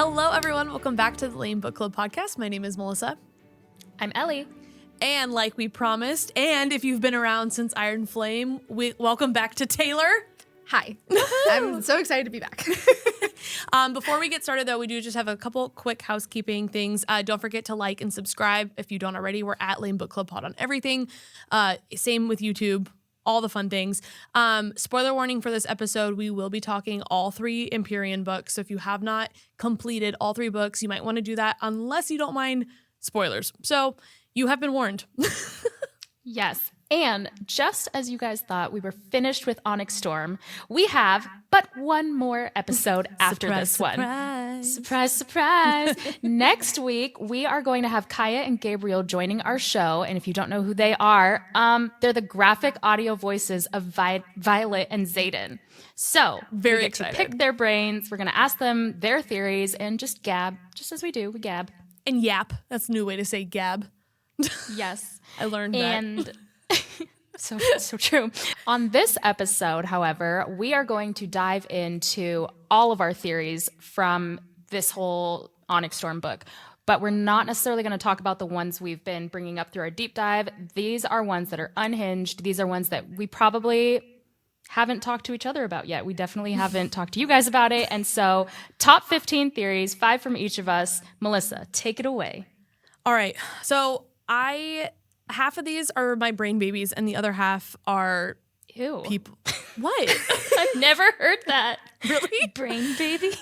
Hello, everyone. Welcome back to the L.A.M.E Book Club podcast. My name is Melissa. I'm Ellie. And like we promised, and if you've been around since Iron Flame, welcome back to Taylor. Hi. I'm so excited to be back. Before we get started, though, we do just have a couple quick housekeeping things. Don't forget to like and subscribe if you don't already. We're at L.A.M E Book Club Pod on everything. Same with YouTube. All the fun things. Spoiler warning for this episode, we will be talking all 3 Empyrean books. So if you have not completed all 3 books, you might want to do that unless you don't mind spoilers. So you have been warned. Yes. And just as you guys thought we were finished with Onyx Storm, we have but one more episode after this one. Surprise, surprise. Next week, we are going to have Khaya and Gabriel joining our show. And if you don't know who they are, they're the graphic audio voices of Violet and Xaden. So Very we get excited. to pick their brains. We're going to ask them their theories and just gab, just as we do. We gab. And yap. That's a new way to say gab. Yes. I learned that. So true. On this episode, however, we are going to dive into all of our theories from this whole Onyx Storm book. But we're not necessarily going to talk about the ones we've been bringing up through our deep dive. These are ones that are unhinged. These are ones that we probably haven't talked to each other about yet. We definitely haven't talked to you guys about it. And so top 15 theories, 5 from each of us. Melissa, take it away. All right. So half of these are my brain babies and the other half are Ew. people. What? I've never heard that. Really? Brain babies?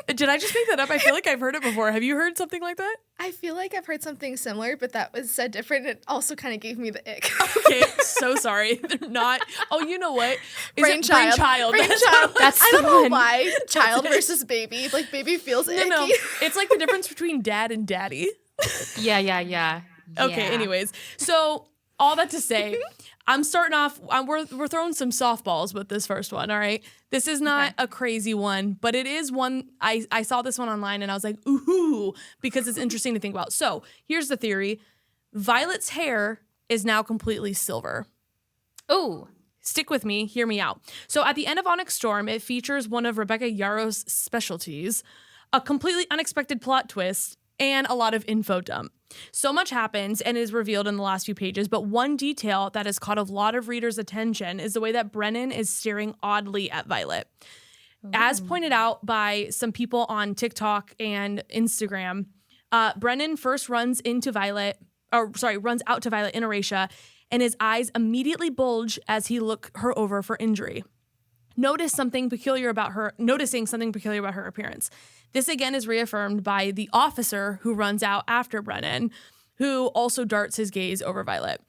Did I just make that up? I feel like I've heard it before. Have you heard something like that? I feel like I've heard something similar, but that was said different. It also kind of gave me the ick. Okay, so sorry. They're not. Oh, you know what? Brainchild. Brainchild. That's I the don't know one. why. Child versus baby. Like, baby feels icky. No. It's like the difference between dad and daddy. Yeah. Okay, anyways. So all that to say, I'm starting off, we're throwing some softballs with this first one, all right? This is not a crazy one, but it is one, I saw this one online and I was like, ooh, because it's interesting to think about. So here's the theory. Violet's hair is now completely silver. Ooh. Stick with me, hear me out. So at the end of Onyx Storm, it features one of Rebecca Yarros' specialties, a completely unexpected plot twist, and a lot of info dump. So much happens and is revealed in the last few pages, but one detail that has caught a lot of readers' attention is the way that Brennan is staring oddly at Violet. Ooh. As pointed out by some people on TikTok and Instagram, Brennan first runs out to Violet in Aurasia, and his eyes immediately bulge as he looks her over for injury. Noticing something peculiar about her appearance. This again is reaffirmed by the officer who runs out after Brennan, who also darts his gaze over Violet.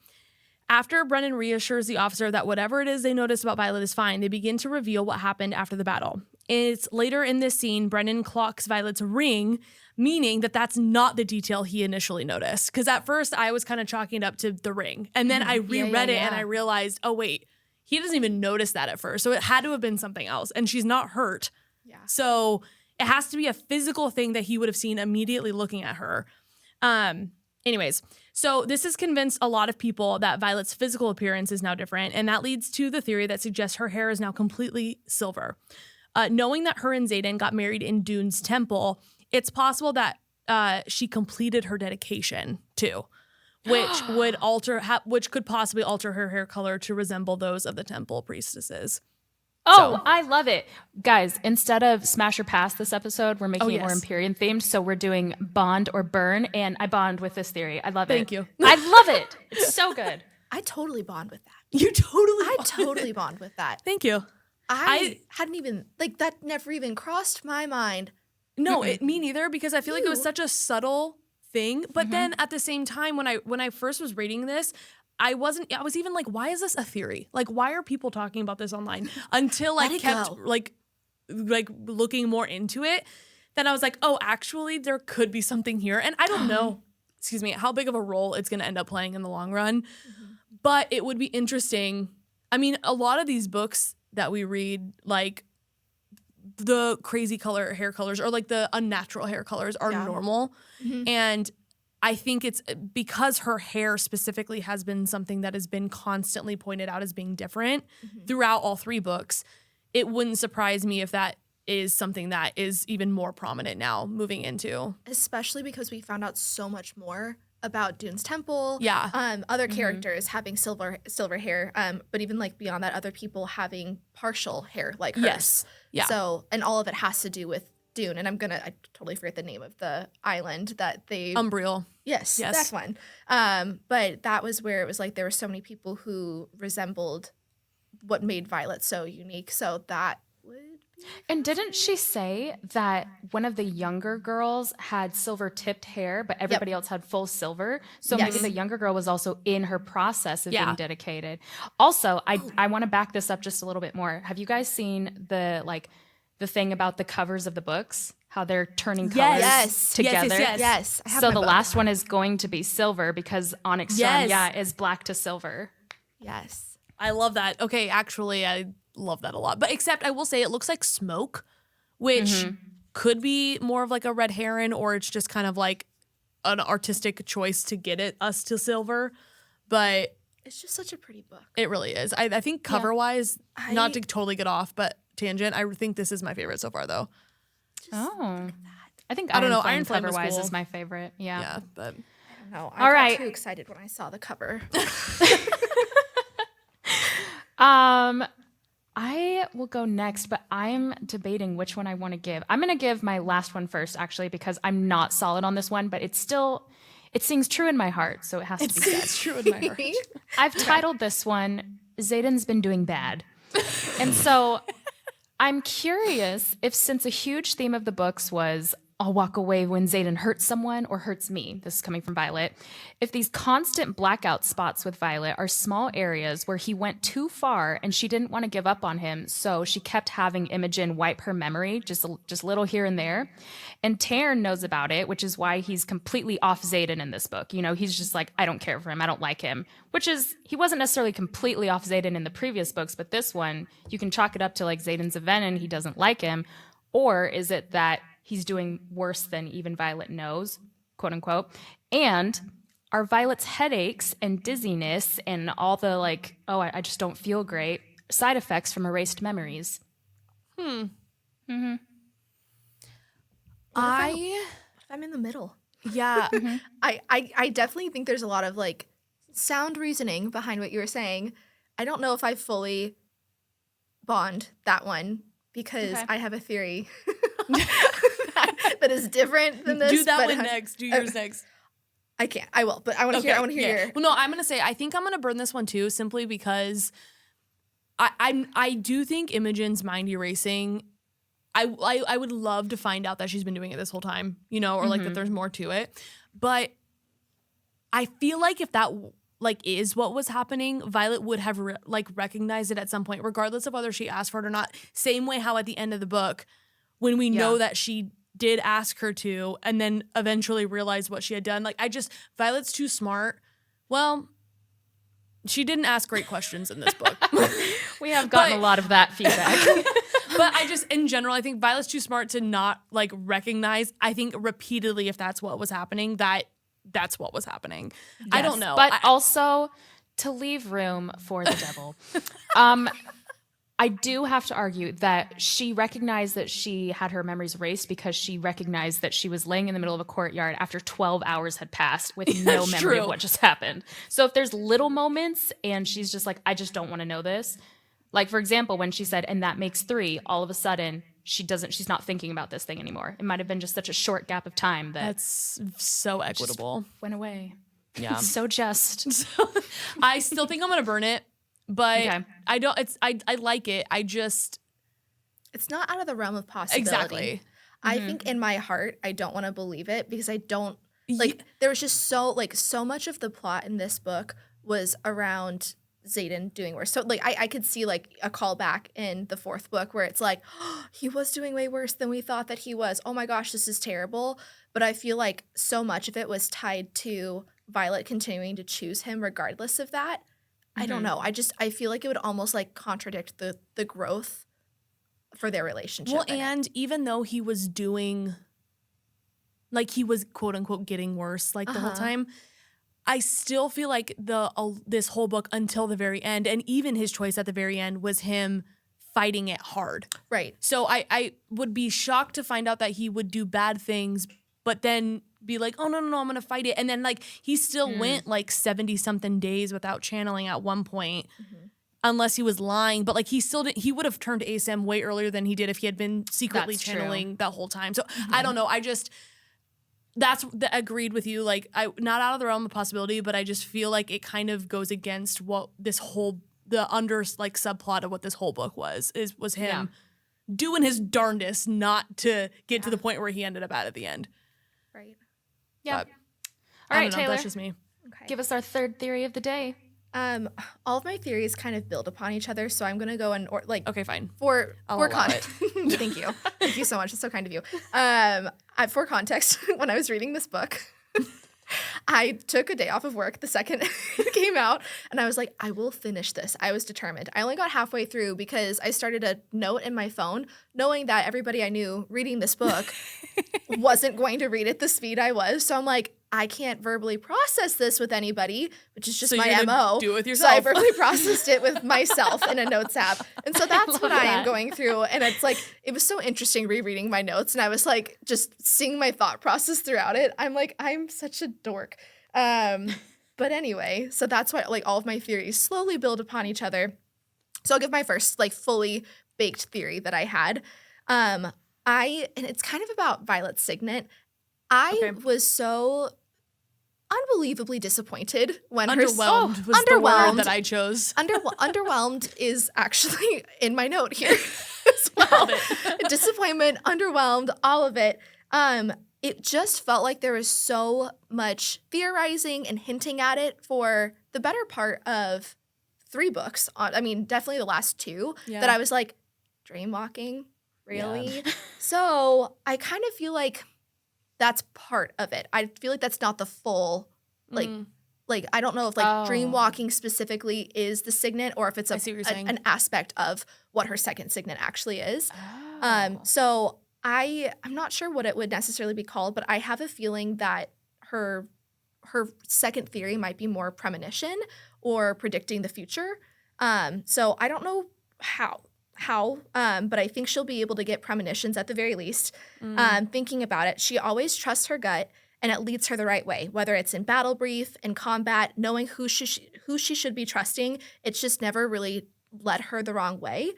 After Brennan reassures the officer that whatever it is they notice about Violet is fine, they begin to reveal what happened after the battle. It's later in this scene, Brennan clocks Violet's ring, meaning that that's not the detail he initially noticed. Because at first I was kind of chalking it up to the ring. And then I reread it and I realized, oh wait, he doesn't even notice that at first. So it had to have been something else. And she's not hurt. Yeah. So it has to be a physical thing that he would have seen immediately looking at her. Anyways, so this has convinced a lot of people that Violet's physical appearance is now different. And that leads to the theory that suggests her hair is now completely silver. Knowing that her and Xaden got married in Dune's temple, it's possible that she completed her dedication too. Which could possibly alter her hair color to resemble those of the temple priestesses. Oh, I love it. Guys, instead of smash or pass this episode, we're making it more Empyrean themed. So we're doing bond or burn, and I bond with this theory. I love it. Thank you. I love it. It's so good. I totally bond with that. You totally I totally bond with that. Thank you. I hadn't even, that never even crossed my mind. No, me neither, because I feel like it was such a subtle thing. But then at the same time, when I first was reading this, I was even like, why is this a theory? Like, why are people talking about this online? Until I kept like looking more into it. Then I was like, oh, actually, there could be something here. And I don't know, how big of a role it's going to end up playing in the long run. But it would be interesting. I mean, a lot of these books that we read, like the crazy hair colors or like the unnatural hair colors are normal. And I think it's because her hair specifically has been something that has been constantly pointed out as being different throughout all 3 books. It wouldn't surprise me if that is something that is even more prominent now moving into. Especially because we found out so much more about Dune's temple. Yeah. Other characters having silver hair. But even like beyond that, other people having partial hair like hers. Yes. Yeah. So, and all of it has to do with Dune. And I totally forget the name of the island that they. Umbriel. Yes, that one. But that was where it was like there were so many people who resembled what made Violet so unique. So that would be. And didn't she say that one of the younger girls had silver tipped hair, but everybody else had full silver? So maybe the younger girl was also in her process of being dedicated. Also, I want to back this up just a little bit more. Have you guys seen the thing about the covers of the books? How they're turning colors together? Yes. I have So my the book. last one is going to be silver because Onyx Storm, is black to silver. Yes. I love that. Okay, actually, I love that a lot. But except I will say it looks like smoke, which could be more of like a red heron, or it's just kind of like an artistic choice to get us to silver. But It's just such a pretty book. it really is. I think cover-wise, not to totally get off, but tangent, I think this is my favorite so far, though. I think I don't know, Iron Iron Flame was cover-wise cool. is my favorite. Yeah, but I don't know. All I right. got too excited when I saw the cover. I will go next, but I'm debating which one I want to give. I'm going to give my last one first, actually, because I'm not solid on this one, but it sings true in my heart, so it has to be said. it's true in my heart. I've titled this one, Xaden's Been Doing Bad. And so I'm curious if, since a huge theme of the books was, I'll walk away when Xaden hurts someone or hurts me. This is coming from Violet. If these constant blackout spots with Violet are small areas where he went too far and she didn't want to give up on him, so she kept having Imogen wipe her memory, just little here and there. And Tairn knows about it, which is why he's completely off Xaden in this book. You know, he's just like, I don't care for him. I don't like him. Which is, he wasn't necessarily completely off Xaden in the previous books, but this one, you can chalk it up to like Xaden's a Venin, he doesn't like him. Or is it that he's doing worse than even Violet knows, quote unquote? And are Violet's headaches and dizziness and all the like, I just don't feel great, side effects from erased memories? I'm in the middle. Yeah. I definitely think there's a lot of like sound reasoning behind what you were saying. I don't know if I fully bond that one because I have a theory that is different than this. Do that but one next. Do yours next. I can't. I will, but I want to hear. I want to hear your. Well, no, I'm gonna say I think I'm gonna burn this one too, simply because I do think Imogen's mind erasing. I would love to find out that she's been doing it this whole time, you know, or like that there's more to it. But I feel like if that like is what was happening, Violet would have recognized it at some point, regardless of whether she asked for it or not. Same way how at the end of the book, when we know that she did ask her to, and then eventually realized what she had done. Like Violet's too smart. Well, she didn't ask great questions in this book. We have gotten a lot of that feedback. But I just, in general, I think Violet's too smart to not like recognize, I think repeatedly, if that's what was happening, that's what was happening. Yes, I don't know. But also to leave room for the devil. I do have to argue that she recognized that she had her memories erased because she recognized that she was laying in the middle of a courtyard after 12 hours had passed with no memory of what just happened. So if there's little moments and she's just like, I just don't want to know this. Like, for example, when she said, and that makes 3, all of a sudden she's not thinking about this thing anymore. It might have been just such a short gap of time that's so equitable. Went away. Yeah. So just. I still think I'm going to burn it. But I don't. I like it. It's not out of the realm of possibility. Exactly. I think in my heart, I don't want to believe it because I don't like. There was just so much of the plot in this book was around Xaden doing worse. So like I could see like a callback in the 4th book where it's like, oh, he was doing way worse than we thought that he was. Oh my gosh, this is terrible. But I feel like so much of it was tied to Violet continuing to choose him regardless of that. I don't know. I feel like it would almost like contradict the growth for their relationship. Well, and even though he was doing, like he was quote unquote getting worse like the whole time, I still feel like this whole book until the very end, and even his choice at the very end was him fighting it hard. Right. So I would be shocked to find out that he would do bad things, but then be like, oh, no, I'm going to fight it. And then, like, he still went, like, 70-something days without channeling at one point, unless he was lying. But, like, he would have turned to ASM way earlier than he did if he had been secretly That's channeling that whole time. So, I don't know. Agreed with you. Like, not out of the realm of possibility, but I just feel like it kind of goes against what the subplot of what this whole book was him doing his darndest not to get to the point where he ended up at the end. Right. Yeah. But, All right, know, Taylor. That's just me. Okay. Give us our third theory of the day. All of my theories kind of build upon each other, so I'm gonna go in Okay, fine. For allow context. Thank you so much. It's so kind of you. For context, when I was reading this book, I took a day off of work the second it came out, and I was like, I will finish this. I was determined. I only got halfway through because I started a note in my phone, knowing that everybody I knew reading this book wasn't going to read it the speed I was. So I'm like, I can't verbally process this with anybody, which is just So my you're gonna MO. do it with So yourself. I verbally processed it with myself in a notes app. And so that's what I am going through. And it's like, it was so interesting rereading my notes. And I was like, just seeing my thought process throughout it. I'm like, I'm such a dork. But anyway, so that's why like all of my theories slowly build upon each other. So I'll give my first like fully baked theory that I had. And it's kind of about Violet's Signet. I was so unbelievably disappointed when Underwhelmed was the word that I chose. Underwhelmed is actually in my note here as well. Disappointment, underwhelmed, all of it. It just felt like there was so much theorizing and hinting at it for the better part of 3 books. I mean, definitely the last 2 that I was like, dreamwalking, really? Yeah. So I kind of feel like that's part of it. I feel like that's not the full, like I don't know if like dream walking specifically is the signet or if it's an aspect of what her second signet actually is. So I'm not sure what it would necessarily be called, but I have a feeling that her second theory might be more premonition or predicting the future. So I don't know how, but I think she'll be able to get premonitions at the very least. Thinking about it, she always trusts her gut, and it leads her the right way, whether it's in battle brief, in combat, knowing who she should be trusting. It's just never really led her the wrong way.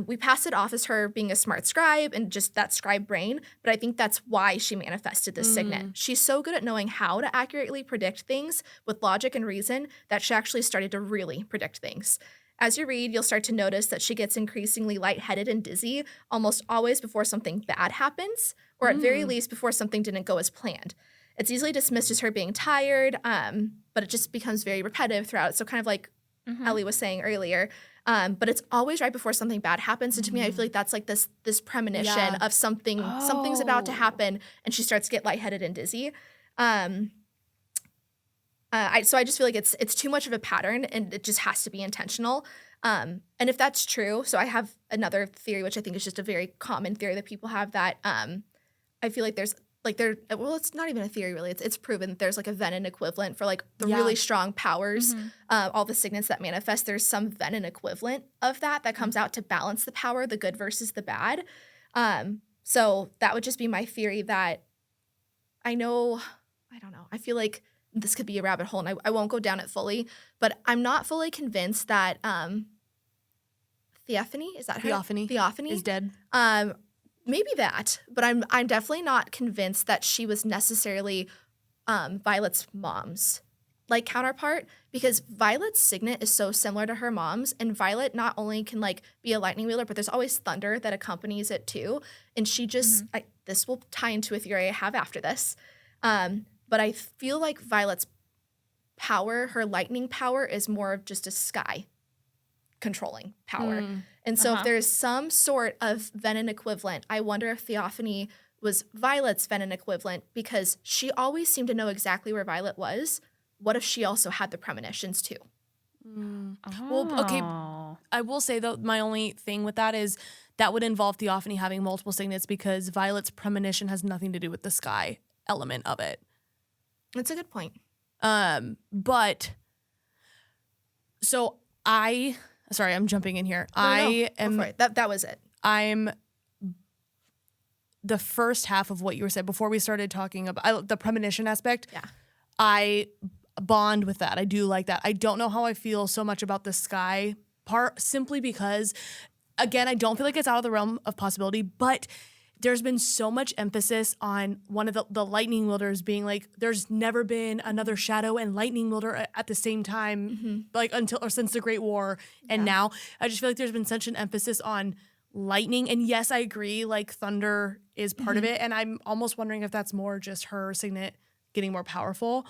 We pass it off as her being a smart scribe and just that scribe brain, but I think that's why she manifested this signet. She's so good at knowing how to accurately predict things with logic and reason that she actually started to really predict things. As you read, you'll start to notice that she gets increasingly lightheaded and dizzy almost always before something bad happens, or at very least before something didn't go as planned. It's easily dismissed as her being tired, but it just becomes very repetitive throughout. So kind of like Ellie was saying earlier, but it's always right before something bad happens. And to me, I feel like that's like this premonition of something's about to happen, and she starts to get lightheaded and dizzy. So I just feel like it's too much of a pattern, and it just has to be intentional. And if that's true, so I have another theory, which I think is just a very common theory that people have, that I feel like there's like it's not even a theory really. It's proven that there's like a Venin equivalent for like the really strong powers, all the signets that manifest. There's some Venin equivalent of that comes out to balance the power, the good versus the bad. So that would just be my theory that I don't know. I feel like this could be a rabbit hole, and I won't go down it fully, but I'm not fully convinced that Theophanie, is that her? Theophanie is dead. Maybe that, but I'm definitely not convinced that she was necessarily Violet's mom's like counterpart, because Violet's signet is so similar to her mom's, and Violet not only can like be a lightning wielder, but there's always thunder that accompanies it too, and she just this will tie into a theory I have after this. But I feel like Violet's power, her lightning power, is more of just a sky controlling power. And so if there's some sort of Venin equivalent, I wonder if Theophanie was Violet's Venin equivalent, because she always seemed to know exactly where Violet was. What if she also had the premonitions too? Well, okay. I will say, though, my only thing with that is that would involve Theophanie having multiple signets, because Violet's premonition has nothing to do with the sky element of it. That's a good point. But so I, sorry, I'm jumping in here. Go for it. That was it. I'm the first half of what you were saying before we started talking about the premonition aspect. Yeah. I bond with that. I do like that. I don't know how I feel so much about the sky part, simply because, again, I don't feel like it's out of the realm of possibility, but there's been so much emphasis on one of the lightning wielders being like, there's never been another shadow and lightning wielder at the same time, like until or since the Great War. And now I just feel like there's been such an emphasis on lightning. And yes, I agree, like thunder is part of it. And I'm almost wondering if that's more just her Signet getting more powerful.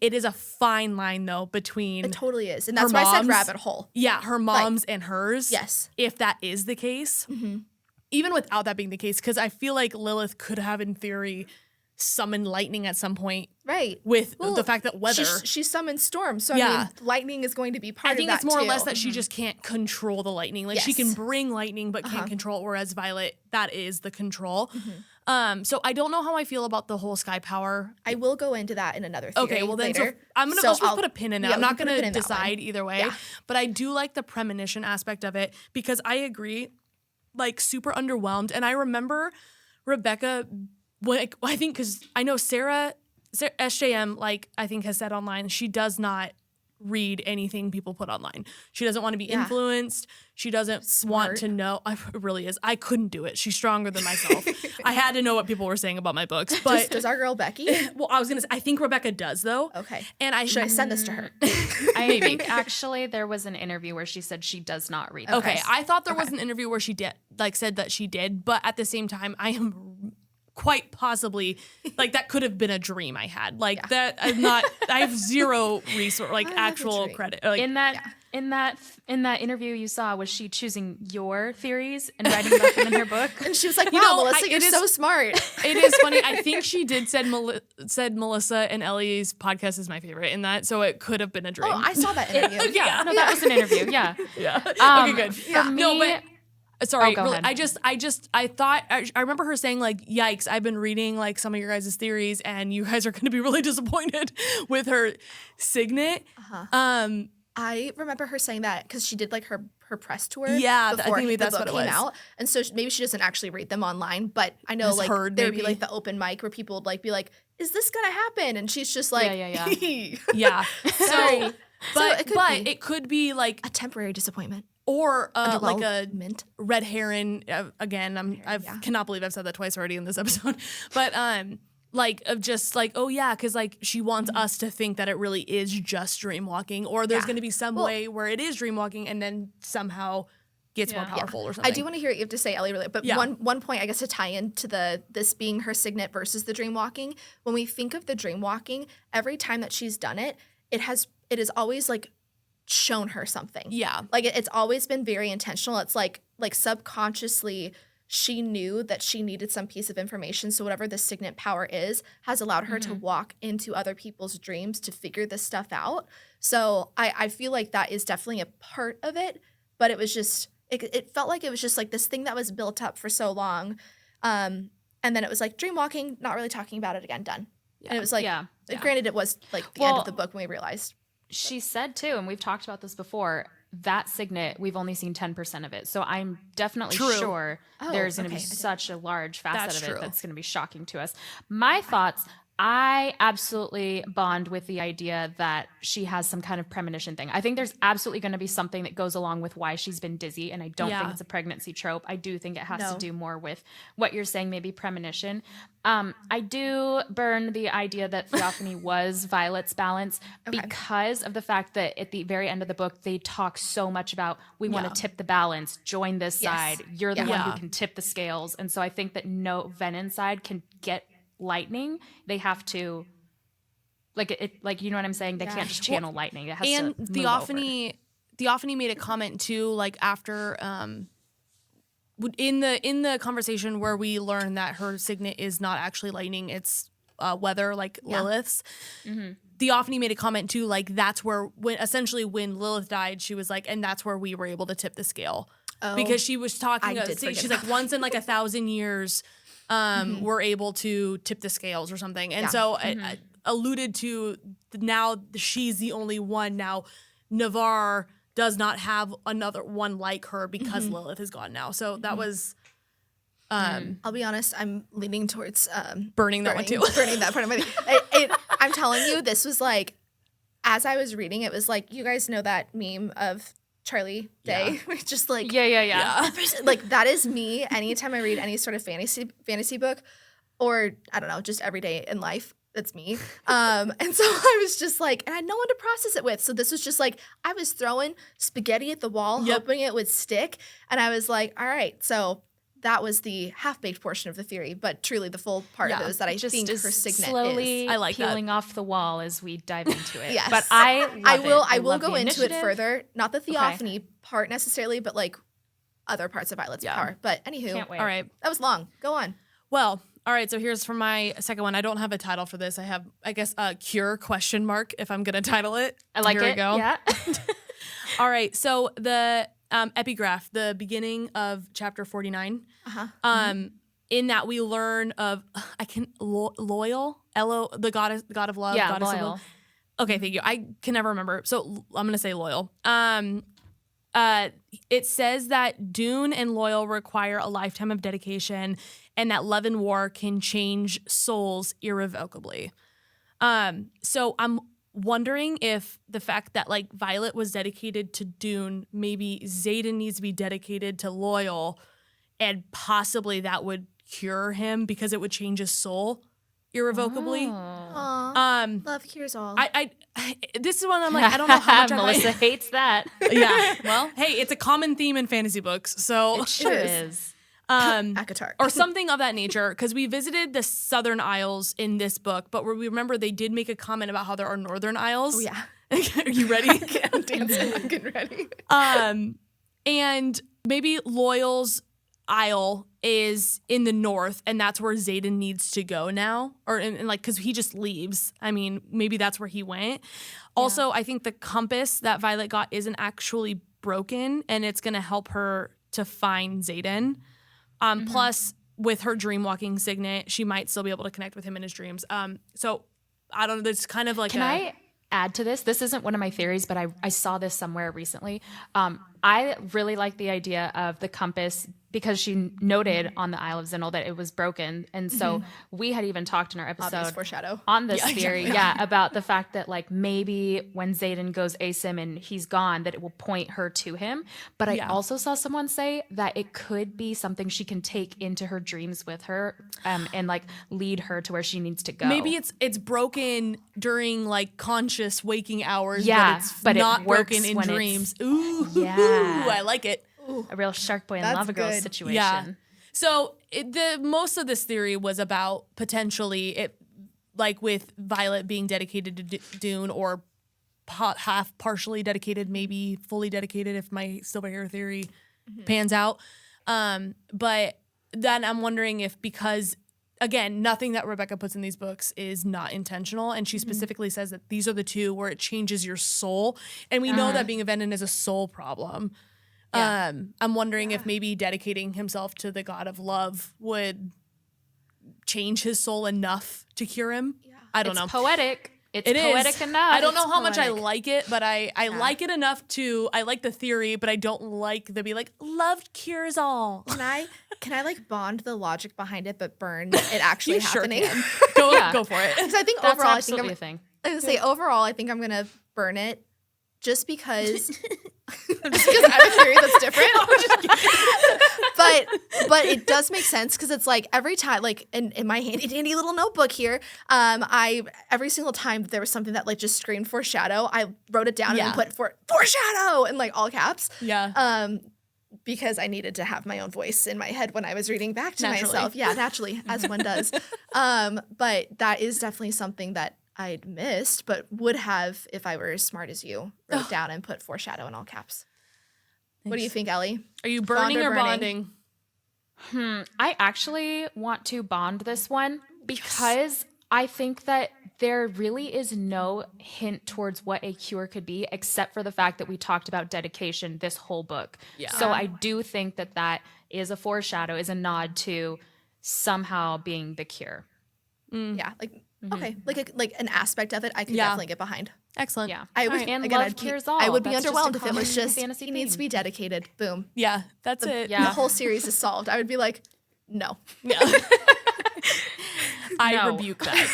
It is a fine line though between It totally is. And that's why I said rabbit hole. Yeah, her mom's and hers. Yes. If that is the case. Even without that being the case, because I feel like Lilith could have, in theory, summoned lightning at some point. Right. With the fact that weather. She summoned storm, so I mean, lightning is going to be part of that too. I think it's more or less that she just can't control the lightning. Like she can bring lightning, but can't control it, whereas Violet, that is the control. So I don't know how I feel about the whole sky power. I will go into that in another theory Okay, well then later. so I'm gonna just put a pin in it. Yeah, I'm not we can put a gonna pin in that decide one. either way. Yeah. But I do like the premonition aspect of it because I agree, like super underwhelmed. And I remember Rebecca, like I think because I know Sarah SJM, like I think has said online, she does not read anything people put online. She doesn't want to be influenced. She doesn't want to know. It really is. I couldn't do it. She's stronger than myself. I had to know what people were saying about my books. But does our girl Becky? Well, I was gonna say, I think Rebecca does though. Okay. And Should I send this to her? I think actually there was an interview where she said she does not read. Okay, I thought there was an interview where she did, like, said that she did, but at the same time, I am quite possibly, like, that could have been a dream I had. Like, that I'm not, I have zero resource, like, actual credit. Like, In that interview you saw, was she choosing your theories and writing about them in her book? And she was like, wow, Melissa, you're so smart. It is funny. I think she did said Melissa and Ellie's podcast is my favorite in that, so it could have been a dream. Oh, I saw that interview. No, that was an interview. Yeah. Okay, good. For me, No, but sorry, go really, ahead. I thought, I remember her saying, like, yikes, I've been reading, like, some of your guys' theories, and you guys are going to be really disappointed with her Signet. I remember her saying that because she did, like, her press tour Yeah, I before think maybe the that's book what it came was. out. And so maybe she doesn't actually read them online, but I know, Has like, heard, there would be, maybe. like, the open mic where people would, like, be like, is this going to happen? And she's just like, Yeah. Yeah. Sorry. But So it could be, like, a temporary disappointment. or like a Mint. red heron. Again, I cannot believe I've said that twice already in this episode. But like of just like, oh yeah, because like she wants us to think that it really is just dreamwalking, or there's going to be some way where it is dreamwalking and then somehow gets more powerful or something. I do want to hear what you have to say, Ellie, really. But one point, I guess, to tie into this being her Signet versus the dreamwalking. When we think of the dreamwalking, every time that she's done it, it has always like shown her something. Yeah. Like it's always been very intentional. It's like subconsciously she knew that she needed some piece of information. So whatever the Signet power is has allowed her to walk into other people's dreams to figure this stuff out. So I feel like that is definitely a part of it. But it was just, it felt like it was just like this thing that was built up for so long. And then it was like dreamwalking, not really talking about it again, done. Yeah. And it was like, granted, it was like the end of the book when we realized. She said too, and we've talked about this before, that Signet, we've only seen 10% of it. So I'm definitely sure there's going to be such a large facet of it that's going to be shocking to us. My thoughts, I absolutely bond with the idea that she has some kind of premonition thing. I think there's absolutely going to be something that goes along with why she's been dizzy, and I don't think it's a pregnancy trope. I do think it has to do more with what you're saying, maybe premonition. I do burn the idea that Theophanie was Violet's balance because of the fact that at the very end of the book, they talk so much about we want to tip the balance, join this side. You're the one who can tip the scales. And so I think that no Venin side can get lightning. They have to, like you know what I'm saying? They can't just channel lightning. It has and to move Theophanie made a comment too, like after in the conversation where we learned that her Signet is not actually lightning, it's weather, like Lilith's. Theophanie made a comment too, like that's where when Lilith died, she was like, and that's where we were able to tip the scale. Because she was talking, she's like, once in like 1,000 years, we're able to tip the scales or something. And so it alluded to now she's the only one now. Navarre does not have another one like her because Lilith is gone now. So that was I'll be honest, I'm leaning towards burning that one too. Burning that part of my I'm telling you, this was like, as I was reading, it was like, you guys know that meme of Charlie Day? Yeah. Just like, Yeah. like that is me anytime I read any sort of fantasy book, or I don't know, just every day in life. That's me. And so I was just like, and I had no one to process it with. So this was just like, I was throwing spaghetti at the wall, hoping it would stick. And I was like, all right, so that was the half-baked portion of the theory, but truly the full part of it was that I just think her Signet slowly is. I like peeling off the wall as we dive into it. Yes. But I will love go the into it initiative. further. Not the Theophany part necessarily, but like other parts of Violet's power. But anywho, Can't wait. All right. that was long. Go on. Well, all right. So here's for my second one. I don't have a title for this. I have, I guess, a cure question mark if I'm going to title it. I like Here it. we go. Yeah. All right. So the epigraph, the beginning of chapter 49. In that we learn of loyal, the god of love, Yeah, goddess of loyal. love. Okay, thank you. I can never remember, so I'm gonna say loyal. It says that Dune and loyal require a lifetime of dedication, and that love and war can change souls irrevocably. So I'm wondering if the fact that like Violet was dedicated to Dune, maybe Xaden needs to be dedicated to loyal, and possibly that would cure him because it would change his soul irrevocably. Aw, love cures all. I this is one I'm like, I don't know how much Melissa hates that. Yeah. Well, hey, it's a common theme in fantasy books. So It sure is. is. Akatar. or something of that nature, because we visited the Southern Isles in this book, but we remember they did make a comment about how there are Northern Isles. Oh, yeah. Are you ready? I'm dancing. I'm getting ready. And maybe Loyal's Isle is in the north, and that's where Xaden needs to go now, or and like because he just leaves. I mean, maybe that's where he went. Also, I think the compass that Violet got isn't actually broken, and it's going to help her to find Xaden. Plus, with her dream walking signet, she might still be able to connect with him in his dreams. So I don't know. There's kind of like Can I add to this? This isn't one of my theories, but I saw this somewhere recently. I really like the idea of the compass because she noted on the Isle of Zinel that it was broken. And so we had even talked in our Obvious episode foreshadow. on this theory, about the fact that like maybe when Xaden goes ASIM and he's gone, that it will point her to him. But I also saw someone say that it could be something she can take into her dreams with her and like lead her to where she needs to go. maybe it's broken during like conscious waking hours, but it not works broken in when dreams. Ooh, Yeah. I like it. a real Shark Boy and That's Lava Girl good. situation. Yeah. So the most of this theory was about potentially it, like with Violet being dedicated to Dune, or half partially dedicated, maybe fully dedicated if my Silverhair theory pans out. But then I'm wondering if, because again, nothing that Rebecca puts in these books is not intentional, and she specifically says that these are the two where it changes your soul, and we know that being a Venin is a soul problem. I'm wondering if maybe dedicating himself to the god of love would change his soul enough to cure him. I don't know. Poetic. It's It is poetic enough. I don't know how much I poetic. like it, but I like it enough to, I like the theory, but I don't like the be like, love cures all. Can I like bond the logic behind it, but burn it actually happening? Can. Go Yeah. go for it. Because I think That's overall, absolutely a thing. I was gonna say overall, I think I'm gonna burn it, just because. Just because I have a theory that's different. but it does make sense because it's like every time, like in my handy dandy little notebook here, I every single time there was something that like just screamed foreshadow, I wrote it down and then put foreshadow in like all caps. Yeah. Because I needed to have my own voice in my head when I was reading back to Naturally. myself. Yeah, naturally, as one does. But that is definitely something that I'd missed, but would have if I were as smart as you, wrote down and put foreshadow in all caps. What do you think, Ellie? Are you burning Bond or or burning? bonding? I actually want to bond this one because I think that there really is no hint towards what a cure could be, except for the fact that we talked about dedication this whole book. Yeah. So I do think that is a foreshadow, is a nod to somehow being the cure. Yeah, like okay, like an aspect of it I could definitely get behind. Excellent. Yeah. I would And again, love cures all. I would be That's just a underwhelmed if it was common just fantasy he needs to theme. be dedicated. Boom. Yeah, that's it. Yeah. The whole series is solved. I would be like, no. Yeah. I No. rebuke that.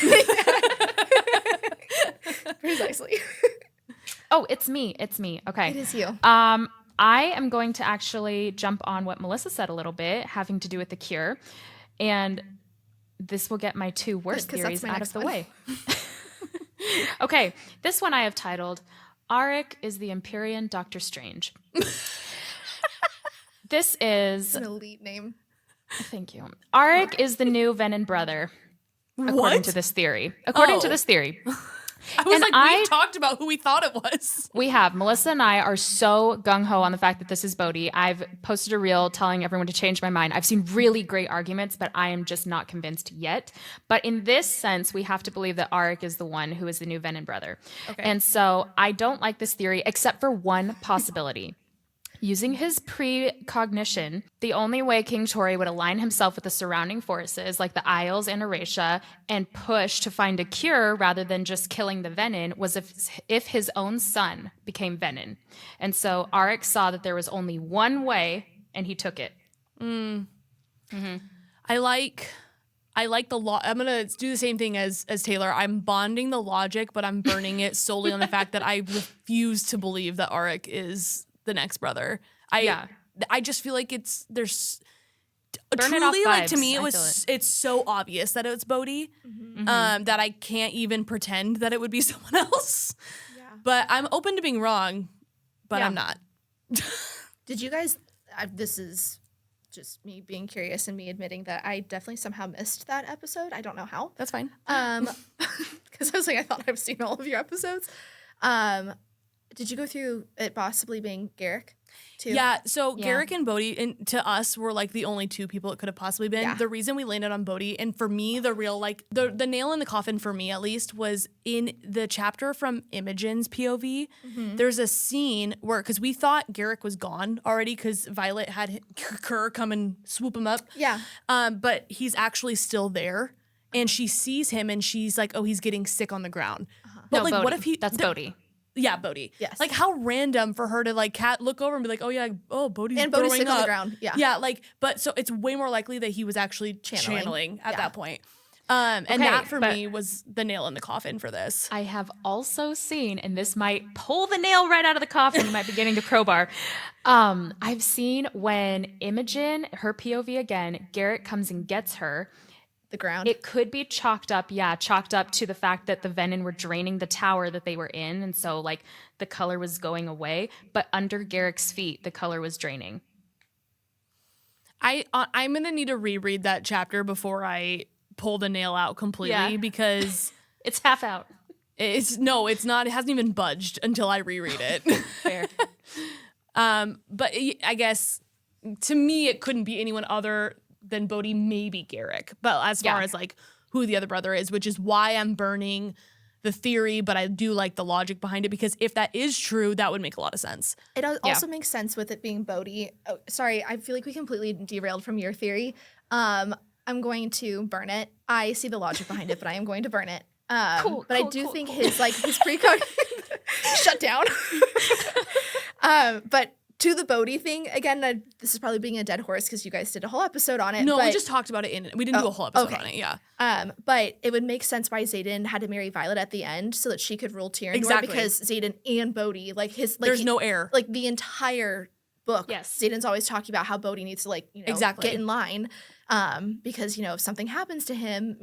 Precisely. Oh, it's me. It's me. Okay. It is you. I am going to actually jump on what Melissa said a little bit, having to do with the cure. And this will get my two worst 'cause theories that's my out next of the one. way. Okay. This one I have titled, Aaric is the Empyrean Doctor Strange. This is, An elite name. thank you. Aaric is the new Venin brother, according What? to this theory. According to Oh. this theory. I was And like, we've talked about who we thought it was. We have. Melissa and I are so gung-ho on the fact that this is Bodhi. I've posted a reel telling everyone to change my mind. I've seen really great arguments, but I am just not convinced yet. But in this sense, we have to believe that Aaric is the one who is the new Venin brother. Okay. And so I don't like this theory except for one possibility. Using his precognition, the only way King Tori would align himself with the surrounding forces, like the Isles and Eurasia, and push to find a cure rather than just killing the Venin, was if his own son became Venin. And so Aaric saw that there was only one way, and he took it. I like the law. I'm gonna do the same thing as Taylor. I'm bonding the logic, but I'm burning it solely on the fact that I refuse to believe that Aaric is the next brother. I just feel like there's Burn it truly off like to vibes, me I it's so obvious that it's Bodhi that I can't even pretend that it would be someone else. Yeah. But I'm open to being wrong, but I'm not. Did you guys? This is just me being curious and me admitting that I definitely somehow missed that episode. I don't know how. That's fine. Because I was like, I thought I've seen all of your episodes. Did you go through it possibly being Garrick too? Yeah, so Yeah. Garrick and Bodhi, and to us, were like the only two people it could have possibly been. Yeah. The reason we landed on Bodhi, and for me, the real, like, the nail in the coffin for me, at least, was in the chapter from Imogen's POV. There's a scene where, because we thought Garrick was gone already, because Violet had Kerr come and swoop him up. Yeah. But he's actually still there, and she sees him, and she's like, oh, he's getting sick on the ground. But, No, like, Bodhi. what if he... That's Bodhi. Yeah, Bodhi. Yes. Like, how random for her to, like, look over and be like, oh, yeah, Bodhi's And Bodhi's throwing sick on the up. ground. Yeah. Yeah, like, but so it's way more likely that he was actually channeling at Yeah. that point. And Okay, that for but- me was the nail in the coffin for this. I have also seen, and this might pull the nail right out of the coffin, you might be getting to crowbar. I've seen when Imogen, her POV again, Garrett comes and gets her. The ground. It could be chalked up to the fact that the Venin were draining the tower that they were in, and so like the color was going away. But under Garrick's feet, the color was draining. I'm gonna need to reread that chapter before I pull the nail out completely Yeah. because It's half out. it's not. It hasn't even budged until I reread it. Fair. But I guess to me it couldn't be anyone other than Bodhi, maybe Garrick. But as far Yeah. as like who the other brother is, which is why I'm burning the theory, but I do like the logic behind it because if that is true, that would make a lot of sense. It also makes sense with it being Bodhi. Oh, sorry, I feel like we completely derailed from your theory. I'm going to burn it. I see the logic behind it, but I am going to burn it. Cool, but I cool, do cool, think cool. his precog shut down. But to the Bodhi thing again, this is probably being a dead horse because you guys did a whole episode on it. No, but, we just talked about it we didn't do a whole episode okay. on it. Yeah. But it would make sense why Xaden had to marry Violet at the end so that she could rule Tyrandor Exactly. because Xaden and Bodhi, There's no air. like the entire book. Yes. Xaden's always talking about how Bodhi needs to Exactly. get in line. Because if something happens to him,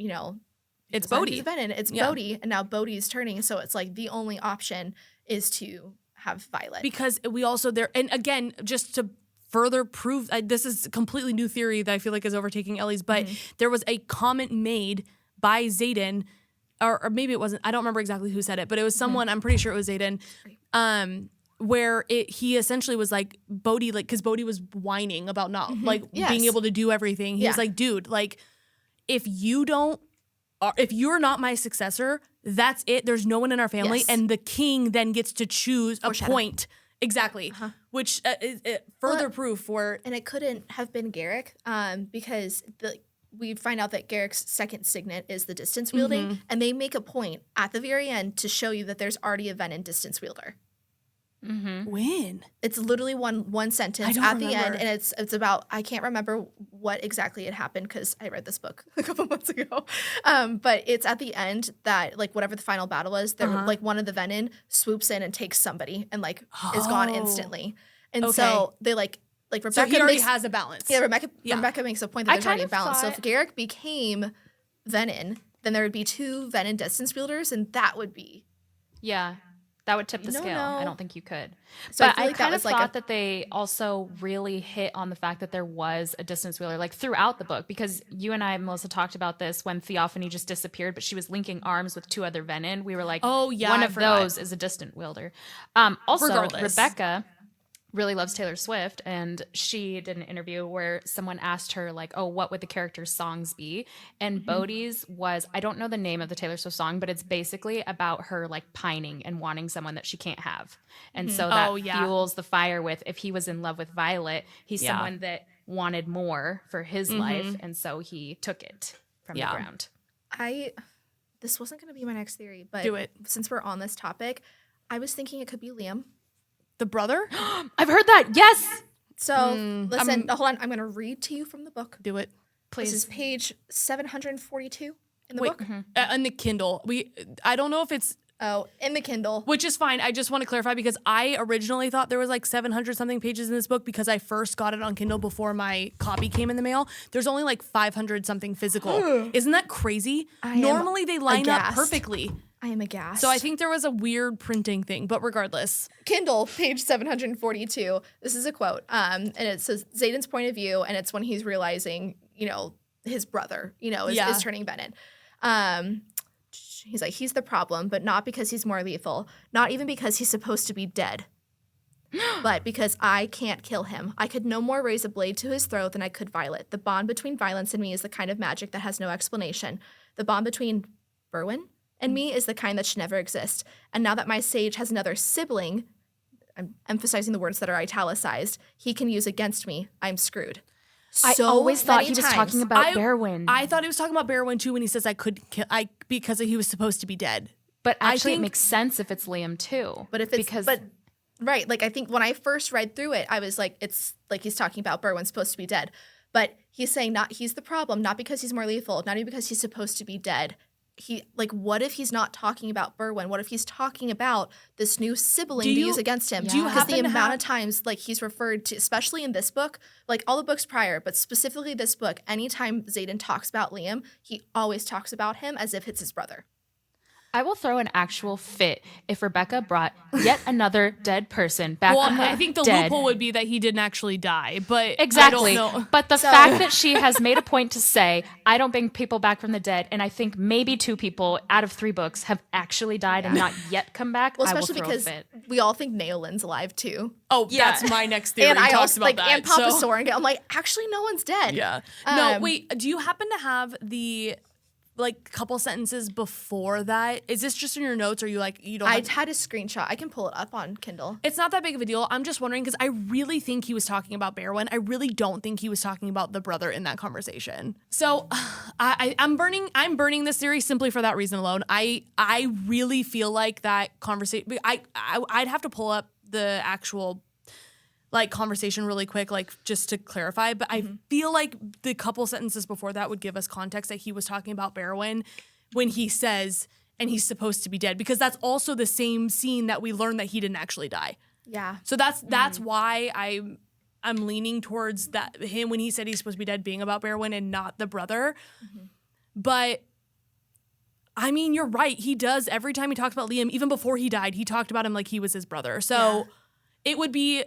It's not Bodhi. the Venin, it's Yeah. Bodhi, and now Bodhi's turning. So it's like the only option is to have Violet. Because we also and again, just to further prove, this is a completely new theory that I feel like is overtaking Ellie's, but there was a comment made by Xaden, or maybe it wasn't, I don't remember exactly who said it, but it was someone, I'm pretty sure it was Xaden, where he essentially was like, Bodhi, like, because Bodhi was whining about not, like, Yes. being able to do everything. He was Yeah. like, dude, like, if you're not my successor, that's it. There's no one in our family. Yes. And the king then gets to choose a Foreshadow. point. Exactly. Which is further Well, proof for... And it couldn't have been Garrick because we find out that Garrick's second signet is the distance wielding, and they make a point at the very end to show you that there's already a Venin distance wielder. When? It's literally one sentence at the end, and it's about, I can't remember what exactly had happened because I read this book a couple months ago, but it's at the end that like whatever the final battle was, like one of the Venin swoops in and takes somebody and like is gone instantly, and so they like Rebecca So he already has a balance. Yeah, Rebecca makes a point that there's already a balance. So if Garrick became Venin, then there would be 2 Venin distance wielders, and that would be That would tip the scale. No. I don't think you could. So but I, I like kind of like thought that they also really hit on the fact that there was a distance wheeler, like throughout the book, because you and I, Melissa, talked about this when Theophanie just disappeared, but she was linking arms with 2 other Venin. We were like, oh yeah, one of those is a distant wielder. Also, Regardless. Rebecca really loves Taylor Swift, and she did an interview where someone asked her like, oh, what would the character's songs be? And Bodhi's was, I don't know the name of the Taylor Swift song, but it's basically about her like pining and wanting someone that she can't have. And so that fuels the fire with, if he was in love with Violet, he's someone that wanted more for his life, and so he took it from the ground. This wasn't going to be my next theory, but Do it. Since we're on this topic, I was thinking it could be L.A.M.E. The brother? I've heard that. Yes. So listen, hold on. I'm going to read to you from the book. Do it. Please. This is page 742 in the book. In the Kindle. I don't know if it's... Oh, in the Kindle. Which is fine. I just want to clarify because I originally thought there was like 700 something pages in this book because I first got it on Kindle before my copy came in the mail. There's only like 500 something physical. Isn't that crazy? Normally they line up perfectly. I am aghast. So I think there was a weird printing thing, but regardless. Kindle, page 742. This is a quote. And it says Xaden's point of view, and it's when he's realizing, his brother, is turning Brennan. He's like, he's the problem, but not because he's more lethal. Not even because he's supposed to be dead. But because I can't kill him. I could no more raise a blade to his throat than I could Violet. The bond between violence and me is the kind of magic that has no explanation. The bond between Berwin and me is the kind that should never exist. And now that my sage has another sibling, I'm emphasizing the words that are italicized, he can use against me, I'm screwed. I always thought he was talking about Berwin. I thought he was talking about Berwin too when he says I could kill because he was supposed to be dead. But actually it makes sense if it's L.A.M.E. too. But if it's right, like I think when I first read through it, I was like, it's like he's talking about Berwin's supposed to be dead. But he's saying he's the problem, not because he's more lethal, not even because he's supposed to be dead. What if he's not talking about Berwin? What if he's talking about this new sibling to use against him? Do you Because the happen to amount of times he's referred to, especially in this book, like all the books prior, but specifically this book, anytime Xaden talks about L.A.M.E., he always talks about him as if it's his brother. I will throw an actual fit if Rebecca brought yet another dead person back from the I think the loophole would be that he didn't actually die, but exactly. I don't know. But the fact that she has made a point to say, I don't bring people back from the dead, and I think maybe 2 people out of 3 books have actually died and not yet come back, well, I will especially throw because a fit. we all think Naolin's alive too. Oh, that's my next theory. And I also about that. and Papa Soren. I'm like, actually, no one's dead. Yeah. No, wait. Do you happen to have the couple sentences before that? Is this just in your notes, or you don't? I had a screenshot. I can pull it up on Kindle. It's not that big of a deal. I'm just wondering because I really think he was talking about Berwin. I really don't think he was talking about the brother in that conversation. So I'm burning this theory simply for that reason alone. I really feel like that conversation. I'd have to pull up the actual conversation really quick, just to clarify. But I feel like the couple sentences before that would give us context that he was talking about Berwin when he says, and he's supposed to be dead, because that's also the same scene that we learned that he didn't actually die. Yeah. So that's why I'm leaning towards that him when he said he's supposed to be dead being about Berwin and not the brother. But I mean, you're right. He does every time he talks about L.A.M.E., even before he died, he talked about him like he was his brother. So it would be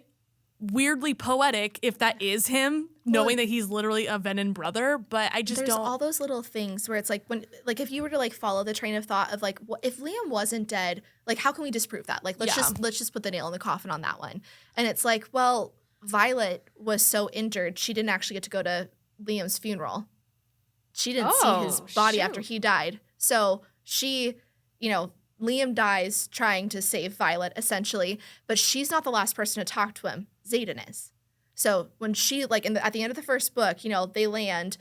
weirdly poetic if that is him, knowing that he's literally a Venin brother, but I just There's don't. all those little things where it's when if you were to follow the train of thought of if L.A.M.E. wasn't dead, how can we disprove that? Let's just put the nail in the coffin on that one. And it's well, Violet was so injured she didn't actually get to go to L.A.M.E.'s funeral. She didn't see his body after he died. So she, L.A.M.E. dies trying to save Violet essentially, but she's not the last person to talk to him. Xaden is. So when she at the end of the first book, they land,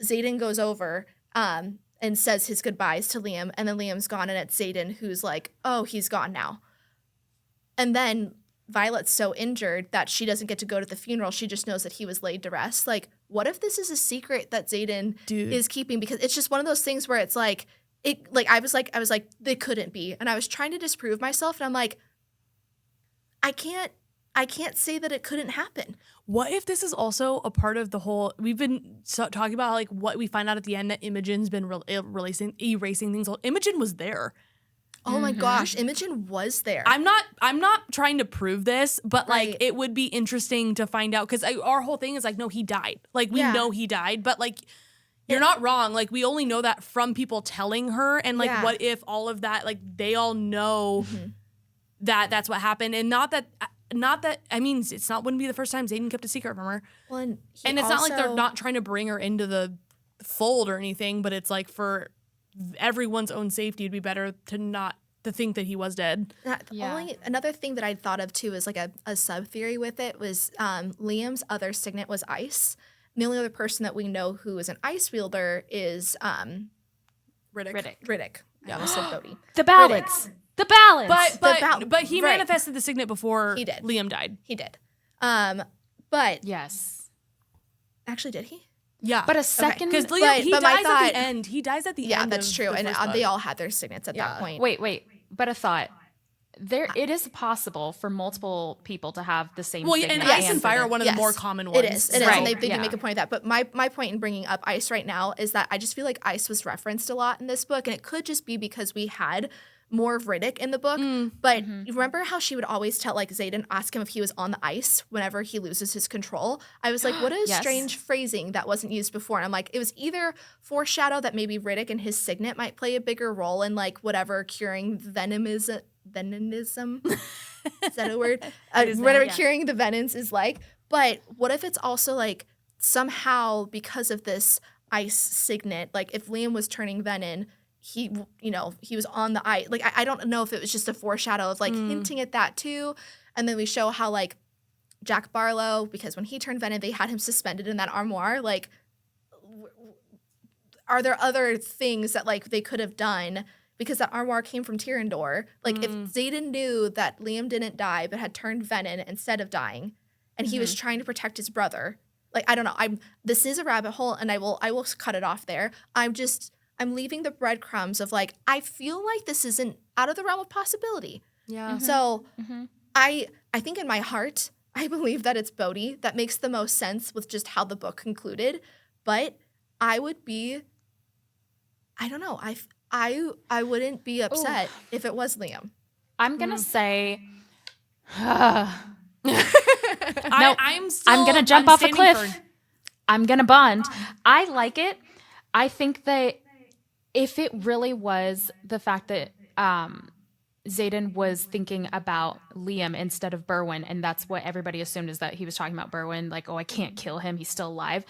Xaden goes over and says his goodbyes to Liam, and then Liam's gone, and it's Xaden who's like, oh, he's gone now. And then Violet's so injured that she doesn't get to go to the funeral. She just knows that he was laid to rest. Like, what if this is a secret that Xaden is keeping? Because it's just one of those things where it's like, I was like, they couldn't be. And I was trying to disprove myself, and I'm like, I can't say that it couldn't happen. What if this is also a part of the whole, we've been talking about like what we find out at the end that Imogen's been erasing things. Imogen was there. Oh my gosh, Imogen was there. I'm not trying to prove this, but like it would be interesting to find out, because our whole thing is like, no, he died. Like we know he died, but like you're not wrong. Like we only know that from people telling her, and like what if all of that, like they all know that that's what happened, and not that I mean, wouldn't be the first time Xaden kept a secret from her. Well, and it's not like they're not trying to bring her into the fold or anything, but it's like for everyone's own safety, it'd be better to think that he was dead. Another thing that I'd thought of too is like a sub theory with it was Liam's other signet was ice. And the only other person that we know who is an ice wielder is Riddick. I almost said Bodhi. The balance. The balance. But he manifested the signet before Liam died. He did. But yes. Actually, did he? Yeah. But a second, because Liam he dies at the end. He dies at the end. Yeah, that's true. And they all had their signets at that point. Wait. But a thought. It is possible for multiple people to have the same signet. And ice and fire are one of the more common ones. It is. Right. And they do make a point of that. But my point in bringing up ice right now is that I just feel like ice was referenced a lot in this book, and it could just be because we had more of Riddick in the book. But you remember how she would always tell like Xaden, ask him if he was on the ice whenever he loses his control? I was like, what a strange phrasing that wasn't used before. And I'm like, it was either foreshadow that maybe Riddick and his signet might play a bigger role in like whatever curing Veninism. Is that a word? Whatever curing the Venins is like. But what if it's also like somehow because of this ice signet, like if Liam was turning Venin, he was on the ice. Like, I don't know if it was just a foreshadow of, like, hinting at that, too. And then we show how, like, Jack Barlow, because when he turned Venom, they had him suspended in that armoire. Like, are there other things that, like, they could have done? Because that armoire came from Tyrrendor. Like, if Xaden knew that Liam didn't die but had turned Venin instead of dying, and he was trying to protect his brother. Like, I don't know. This is a rabbit hole, and I will cut it off there. I'm leaving the breadcrumbs of like, I feel like this isn't out of the realm of possibility. Yeah. So I think in my heart, I believe that it's Bodhi. That makes the most sense with just how the book concluded. But I wouldn't be upset if it was Liam. I'm going to say, I'm going to jump off a cliff. I'm going to bond. I like it. I think that if it really was the fact that Xaden was thinking about Liam instead of Berwyn, and that's what everybody assumed, is that he was talking about Berwyn, like, oh, I can't kill him, he's still alive.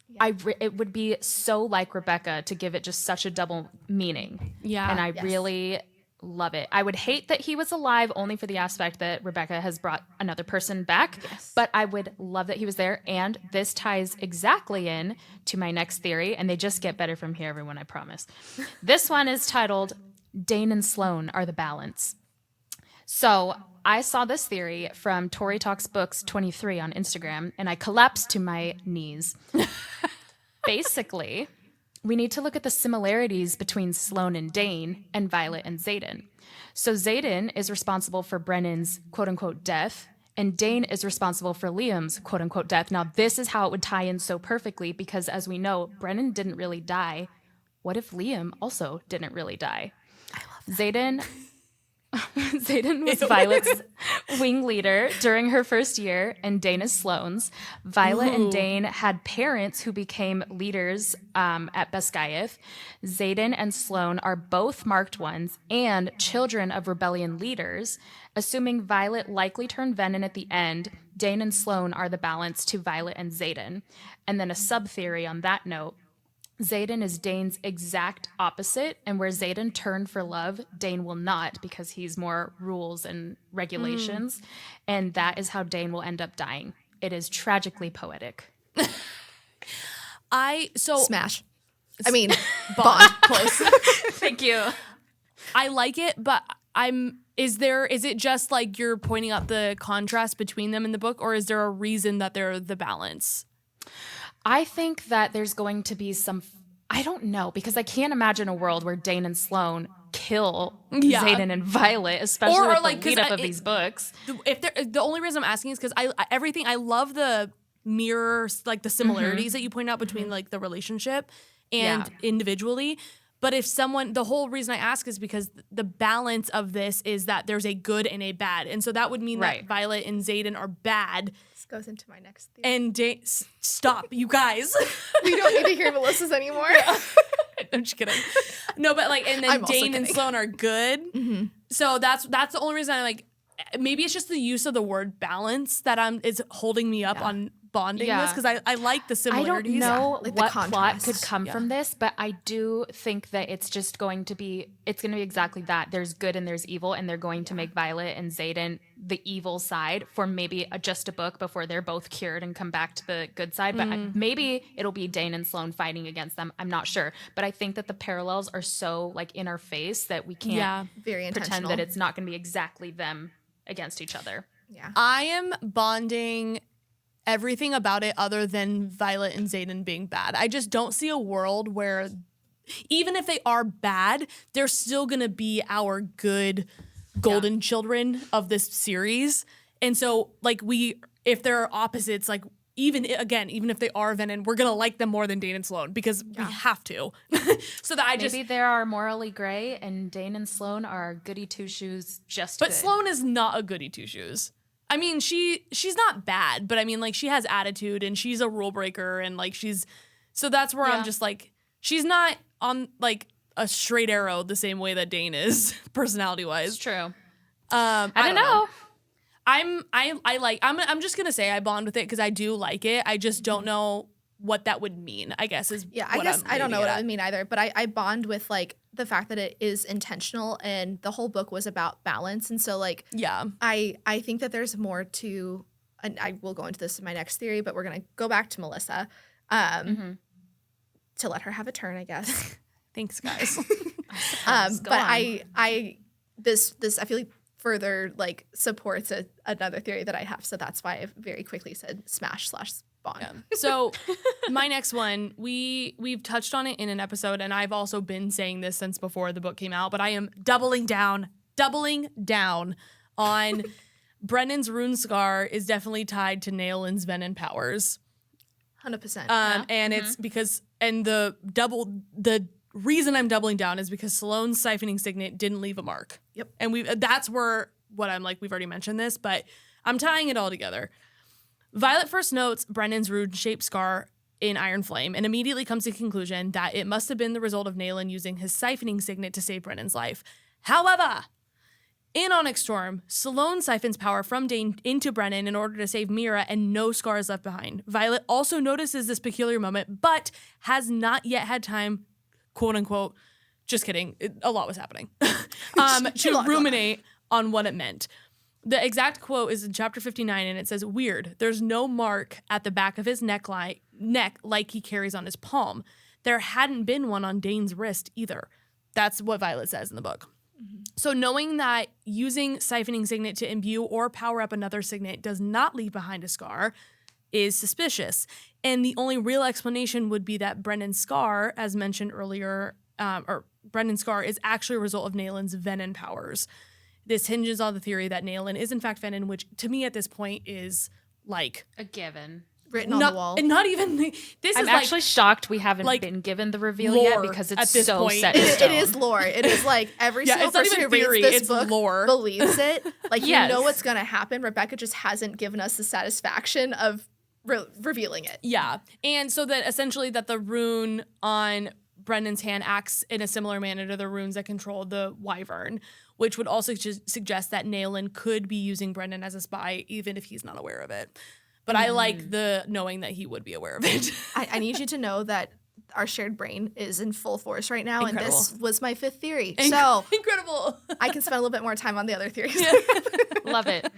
Yeah. It would be so like Rebecca to give it just such a double meaning. Yeah. And I really love it. I would hate that he was alive only for the aspect that Rebecca has brought another person back, but I would love that he was there. And this ties exactly in to my next theory, and they just get better from here, everyone, I promise. This one is titled, Dain and Sloane Are the Balance. So I saw this theory from Tori Talks Books 23 on Instagram, and I collapsed to my knees. Basically, we need to look at the similarities between Sloane and Dain and Violet and Xaden. So Xaden is responsible for Brennan's quote-unquote death, and Dain is responsible for Liam's quote-unquote death. Now, this is how it would tie in so perfectly, because as we know, Brennan didn't really die. What if Liam also didn't really die? I love that. Xaden was Violet's wing leader during her first year, and Dain is Sloane's. Violet and Dain had parents who became leaders at Basgiath. Xaden and Sloane are both marked ones and children of rebellion leaders. Assuming Violet likely turned Venin at the end, Dain and Sloane are the balance to Violet and Xaden. And then a sub-theory on that note, Xaden is Dain's exact opposite, and where Xaden turned for love, Dain will not, because he's more rules and regulations, and that is how Dain will end up dying. It is tragically poetic. Smash. I mean, bond. Close. Thank you. I like it, but is it just like you're pointing out the contrast between them in the book, or is there a reason that they're the balance? I think that there's going to be I don't know, because I can't imagine a world where Dain and Sloane kill Xaden and Violet, especially with like, the lead up of these books. The only reason I'm asking is because I love the mirrors, like the similarities that you point out between like the relationship and individually. But if the whole reason I ask is because the balance of this is that there's a good and a bad. And so that would mean that Violet and Xaden are bad. This goes into my next theory. And stop, you guys. We don't need to hear Melissa's anymore. I'm just kidding. No, but like, and then Dain and Sloane are good. Mm-hmm. So that's the only reason I'm like, maybe it's just the use of the word balance that is holding me up on bonding this, because I like the similarities. I don't know like what plot could come from this, but I do think that it's going to be exactly that. There's good and there's evil, and they're going to make Violet and Xaden the evil side for maybe just a book before they're both cured and come back to the good side. But maybe it'll be Dain and Sloane fighting against them. I'm not sure. But I think that the parallels are so like in our face that we can't pretend that it's not going to be exactly them against each other. Yeah. I am bonding everything about it other than Violet and Xaden being bad. I just don't see a world where even if they are bad, they're still going to be our good golden children of this series. And so like if they're opposites, like even if they are Venin, we're going to like them more than Dain and Sloane because we have to. So that maybe they are morally gray and Dain and Sloane are goody two shoes But good. Sloane is not a goody two shoes. I mean, she's not bad, but I mean, like, she has attitude and she's a rule breaker and like so that's where I'm just like, she's not on like a straight arrow the same way that Dain is personality wise. It's true. I don't know. I'm just gonna say I bond with it because I do like it. I just don't know what that would mean, I guess I don't know what it would mean either, but I bond with like the fact that it is intentional and the whole book was about balance. And so like, I think that there's more to, and I will go into this in my next theory, but we're going to go back to Melissa to let her have a turn, I guess. Thanks, guys. But I feel like further like supports another theory that I have. So that's why I very quickly said smash / bond. Yeah. So my next one, we've touched on it in an episode, and I've also been saying this since before the book came out, but I am doubling down on Brennan's rune scar is definitely tied to Naolin's Venin powers. 100%. And it's because, and the reason I'm doubling down is because Sloane's siphoning signet didn't leave a mark. Yep. And that's where what I'm like, we've already mentioned this, but I'm tying it all together. Violet first notes Brennan's rune-shaped scar in Iron Flame and immediately comes to the conclusion that it must have been the result of Naolin using his siphoning signet to save Brennan's life. However, in Onyx Storm, Sloane siphons power from Dain into Brennan in order to save Mira, and no scar is left behind. Violet also notices this peculiar moment, but has not yet had time, quote unquote, just kidding, a lot was happening, to ruminate on what it meant. The exact quote is in chapter 59, and it says, "Weird, there's no mark at the back of his neck like he carries on his palm. There hadn't been one on Dain's wrist either." That's what Violet says in the book. Mm-hmm. So knowing that using siphoning signet to imbue or power up another signet does not leave behind a scar is suspicious. And the only real explanation would be that Brennan's scar, as mentioned earlier, Brennan's scar is actually a result of Naolin's Venin powers. This hinges on the theory that Naolin is in fact Venin, which to me at this point is like a given. Written on the wall. And not even this. I'm actually shocked we haven't been given the reveal yet because it's so set in stone. It is lore. It is like every single person who reads this book believes it. Like you know what's going to happen. Rebecca just hasn't given us the satisfaction of revealing it. Yeah, and so that essentially that the rune on Brennan's hand acts in a similar manner to the runes that control the Wyvern, which would also suggest that Naolin could be using Brennan as a spy, even if he's not aware of it. But I like the knowing that he would be aware of it. I need you to know that our shared brain is in full force right now, and this was my fifth theory. So incredible. I can spend a little bit more time on the other theories. Love it.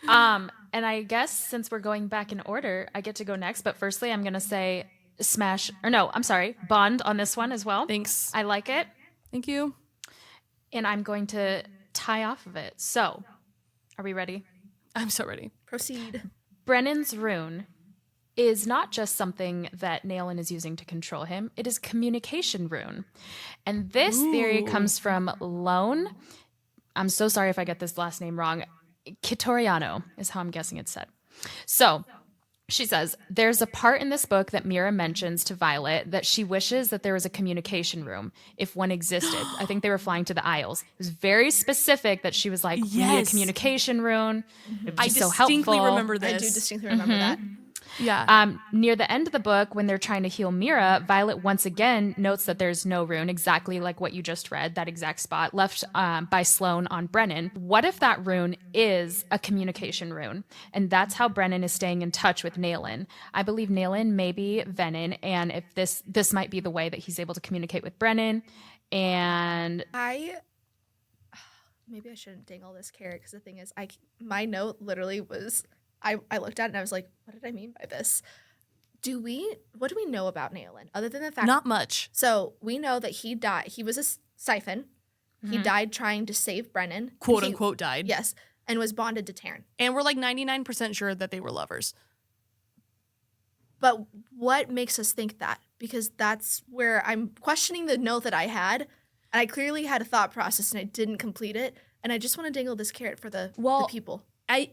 And I guess since we're going back in order, I get to go next. But firstly, I'm going to say bond on this one as well. Thanks. I like it. Thank you. And I'm going to tie off of it. So, are we ready? I'm so ready. Proceed. Brennan's rune is not just something that Naolin is using to control him. It is communication rune. And this theory comes from Sloane. I'm so sorry if I get this last name wrong. Kitoriano is how I'm guessing it's said. So she says, there's a part in this book that Mira mentions to Violet that she wishes that there was a communication room if one existed. I think they were flying to the Isles. It was very specific that she was like, we need a communication room. I distinctly remember this. I do distinctly remember that. Yeah. Near the end of the book, when they're trying to heal Mira, Violet once again notes that there's no rune, exactly like what you just read, that exact spot left by Sloane on Brennan. What if that rune is a communication rune? And that's how Brennan is staying in touch with Naolin. I believe Naolin may be Venin, and if this might be the way that he's able to communicate with Brennan. And maybe I shouldn't dangle this carrot because the thing is, my note literally was. I looked at it and I was like, what did I mean by this? What do we know about Naolin other than the fact? Not much. So we know that he died. He was a siphon. Mm-hmm. He died trying to save Brennan. Quote unquote died. Yes. And was bonded to Taryn. And we're like 99% sure that they were lovers. But what makes us think that? Because that's where I'm questioning the note that I had. And I clearly had a thought process and I didn't complete it. And I just want to dangle this carrot for the people. I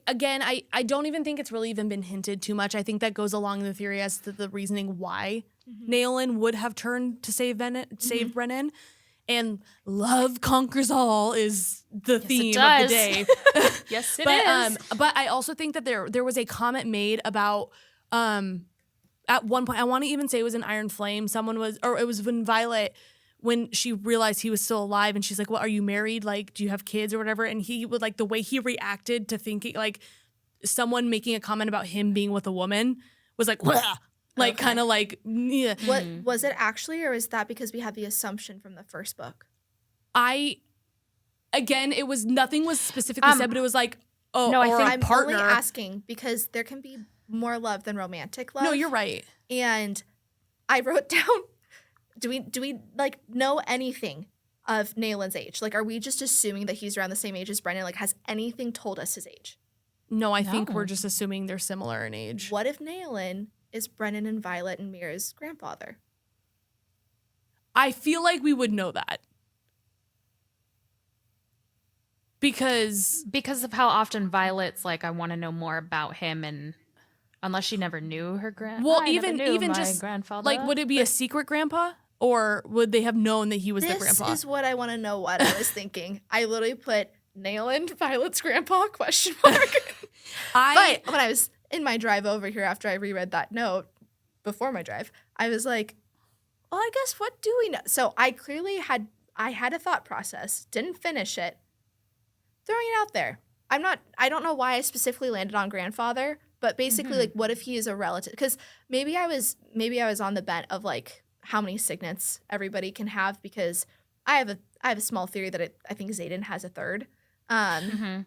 don't even think it's really even been hinted too much. I think that goes along the theory as to the reasoning why Naolin would have turned to save Brennan. And love conquers all is the theme of the day. Yes, it is. But I also think that there was a comment made about at one point, I want to even say it was in Iron Flame. It was when Violet, when she realized he was still alive and she's like, well, are you married? Like, do you have kids or whatever? And he would like the way he reacted to thinking like someone making a comment about him being with a woman was like, wah! Like kind of like, yeah. What was it actually, or is that because we had the assumption from the first book? It was nothing was specifically said, but it was like, oh, no, I'm partner. only asking because there can be more love than romantic love. No, you're right. And I wrote down, do we like know anything of Naolin's age? Like, are we just assuming that he's around the same age as Brennan? Like, has anything told us his age? No, I think we're just assuming they're similar in age. What if Naolin is Brennan and Violet and Mira's grandfather? I feel like we would know that. Because of how often Violet's like, I want to know more about him, and unless she never knew her grandfather. Well, even just grandfather. Like, would it be a secret grandpa, or would they have known that he was the grandpa? This is what I want to know. What I was thinking. I literally put Naolin, Violet's grandpa ? But when I was in my drive over here after I reread that note before my drive, I was like, well, I guess what do we know? So I had a thought process, didn't finish it. Throwing it out there. I don't know why I specifically landed on grandfather, but basically like what if he is a relative? Because maybe I was on the bent of like how many Signates everybody can have, because I have a small theory that I think Xaden has a third.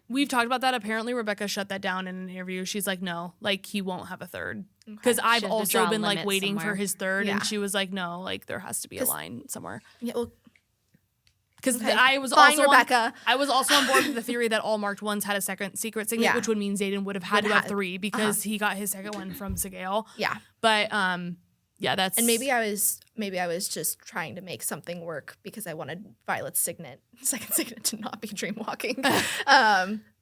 We've talked about that. Apparently Rebecca shut that down in an interview. She's like, no, like he won't have a third. Because I've also been like waiting for his third, and she was like, no, like there has to be a line somewhere. Yeah, well, because okay. I was Fine, also Rebecca. I was also on board with the theory that all marked ones had a second secret signet, which would mean Xaden would have had to have three because he got his second one from Sigale. Yeah, but yeah, that's and maybe I was just trying to make something work because I wanted Violet's second signet to not be dreamwalking.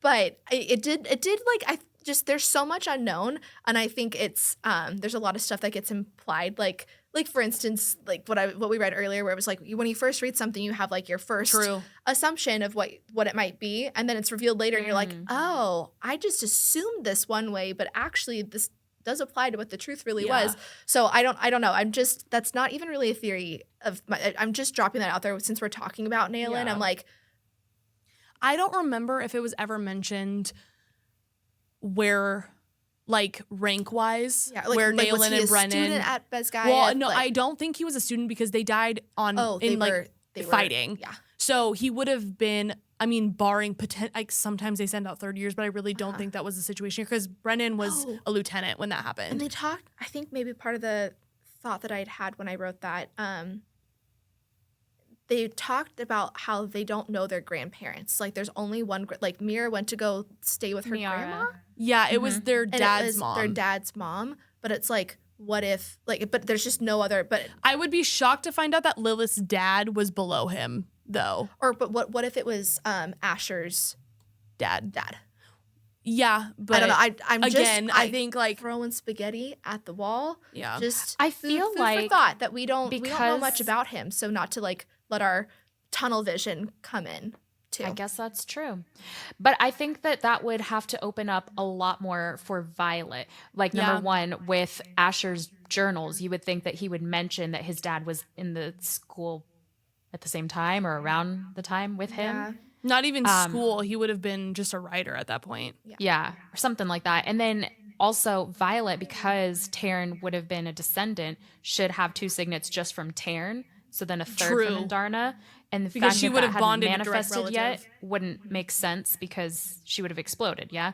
But it did like there's so much unknown, and I think it's there's a lot of stuff that gets implied, like for instance, like what we read earlier, where it was like when you first read something, you have like your first assumption of what it might be, and then it's revealed later, and you're like, oh, I just assumed this one way, but actually this does apply to what the truth really was. So I don't know. That's not even really a theory I'm just dropping that out there since we're talking about Naolin. I'm like, I don't remember if it was ever mentioned where, like, rank-wise, where Naolin and Brennan. Student at Besguy. Well, no, I don't think he was a student because they died fighting. Yeah. So he would have been, I mean, barring like sometimes they send out third years, but I really don't think that was the situation because Brennan was a lieutenant when that happened. And they talked, I think maybe part of the thought that I'd had when I wrote that. They talked about how they don't know their grandparents. Like, there's only one. Like, Mira went to go stay with her grandma. Yeah, it was their And dad's it was mom. their dad's mom. But it's like, what if, like, but there's just no other. But I would be shocked to find out that Lilith's dad was below him, though. but what if it was Asher's Dad. dad? Yeah, but I don't know. I'm again, just I think like throwing spaghetti at the wall. yeah, Just I food feel for like thought that we don't know because- much about him, so not to like let our tunnel vision come in too. I guess that's true. But I think that would have to open up a lot more for Violet. Like, Yeah. number one, with Asher's journals, you would think that he would mention that his dad was in the school at the same time or around the time with him. Yeah. not even school. He would have been just a writer at that point. Yeah, or something like that. And then also Violet, because Taryn would have been a descendant, should have 2 signets just from Taryn. So then a third True. from Indarna. And the Because fact she that would that have hadn't bonded a direct manifested yet relative. wouldn't make sense because she would have exploded, yeah?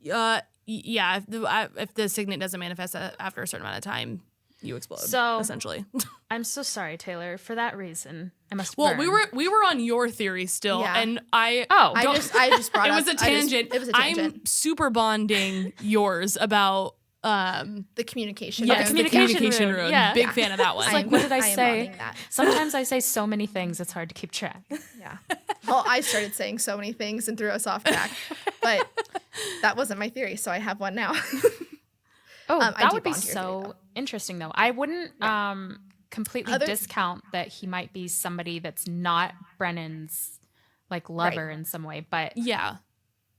Yeah. If the signet doesn't manifest after a certain amount of time, you explode. So- essentially. I'm so sorry, Taylor. For that reason, I must Well, burn. we were on your theory still, Yeah. and I I don't- just brought it up. was a tangent. It was a tangent. I'm super bonding yours about The communication. Yeah, room. the communication communication room. room. Yeah. Big fan of that one. It's like, what did I am say? bonding that. Sometimes I say so many things, it's hard to keep track. Yeah. Well, I started saying so many things and threw us off track, but that wasn't my theory, so I have one now. Oh, I that do would be bond your theory, so though. interesting, though. I wouldn't completely discount that he might be somebody that's not Brennan's like lover in some way, but Yeah,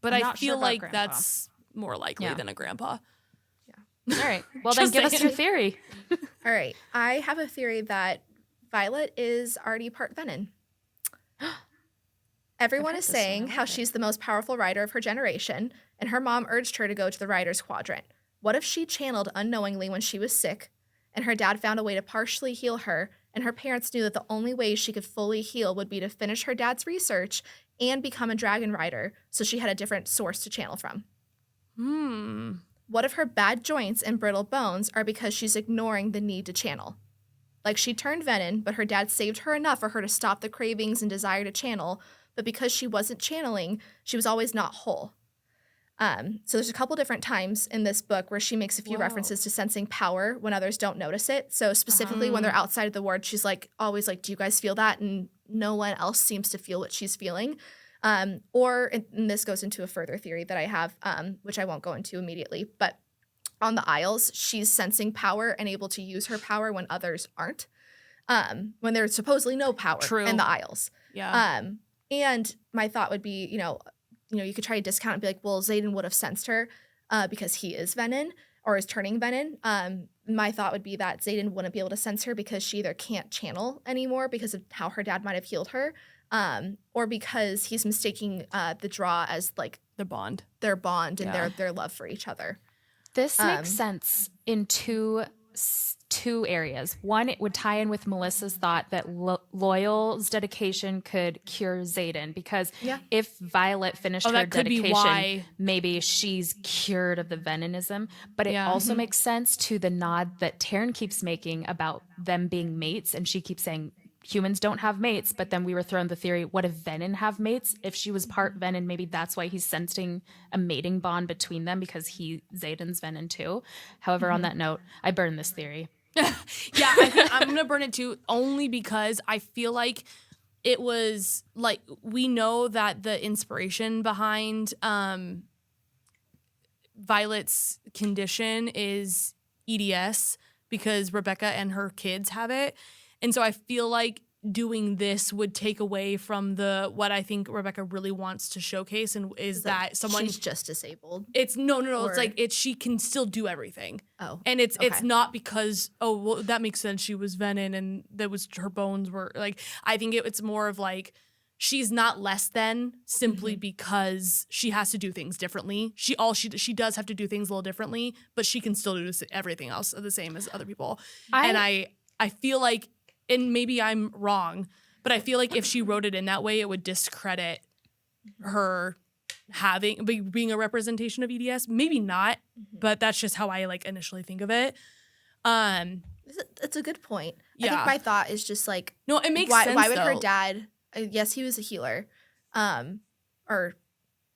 but I'm I not sure feel about like grandpa. that's more likely Yeah. than a grandpa. all right. Well, then Just give us saying. your theory. All right. I have a theory that Violet is already part Venin. Everyone heard is this one. I saying like how it. she's the most powerful rider of her generation, and her mom urged her to go to the Rider's Quadrant. What if she channeled unknowingly when she was sick, and her dad found a way to partially heal her, and her parents knew that the only way she could fully heal would be to finish her dad's research and become a dragon rider, so she had a different source to channel from? What if her bad joints and brittle bones are because she's ignoring the need to channel? Like, she turned Venin, but her dad saved her enough for her to stop the cravings and desire to channel, but because she wasn't channeling, she was always not whole. So there's a couple different times in this book where she makes a few references to sensing power when others don't notice it. So specifically when they're outside of the ward, she's like always like, do you guys feel that? And no one else seems to feel what she's feeling. And this goes into a further theory that I have, which I won't go into immediately, but on the Isles, she's sensing power and able to use her power when others aren't, when there's supposedly no power True. in the Isles. Yeah. And my thought would be, you could try to discount and be like, well, Xaden would have sensed her because he is Venin or is turning Venin. My thought would be that Xaden wouldn't be able to sense her because she either can't channel anymore because of how her dad might have healed her, or because he's mistaking the draw as like The bond. their bond and Yeah. their love for each other. This makes sense in two areas. One, it would tie in with Melissa's thought that Loyal's dedication could cure Xaden, because if Violet finished her that could be dedication, why. maybe she's cured of the Veninism. But it also makes sense to the nod that Taryn keeps making about them being mates, and she keeps saying humans don't have mates, but then we were thrown the theory, what if Venin have mates? If she was part Venin, maybe that's why he's sensing a mating bond between them, because Xaden's Venin too. However, on that note, I burn this theory. Yeah, I think I'm gonna burn it too, only because I feel like it was like, we know that the inspiration behind Violet's condition is EDS because Rebecca and her kids have it. And so I feel like doing this would take away from what I think Rebecca really wants to showcase, and is that someone she's just disabled. it's no. Or- It's like she can still do everything. Oh, And it's okay. not because, oh, well, that makes sense. She was Venin and that was her bones were like, I think it's more of like, she's not less than simply because she has to do things differently. She does have to do things a little differently, but she can still do everything else the same as other people. And I feel like, and maybe I'm wrong, but I feel like if she wrote it in that way, it would discredit her being a representation of EDS. Maybe not, but that's just how I like initially think of it. It's a good point. Yeah. I think my thought is just like, No, it makes why, sense. why would though. her dad? Yes, he was a healer, or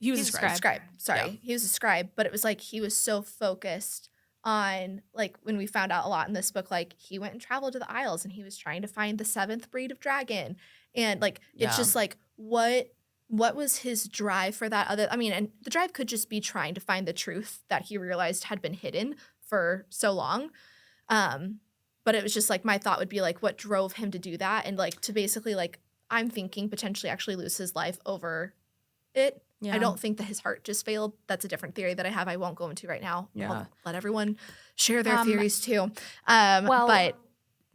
He was he's a scribe. Sorry, Yeah. he was a scribe. But it was like he was so focused on, like, when we found out a lot in this book, like he went and traveled to the Isles and he was trying to find the 7th breed of dragon, and like it's Yeah. just like what was his drive for that other? I mean, and the drive could just be trying to find the truth that he realized had been hidden for so long. But it was just like my thought would be like, what drove him to do that, and like to basically like I'm thinking potentially actually lose his life over it. Yeah. I don't think that his heart just failed. That's a different theory that I have. I won't go into right now. Yeah. I'll let everyone share their theories too. But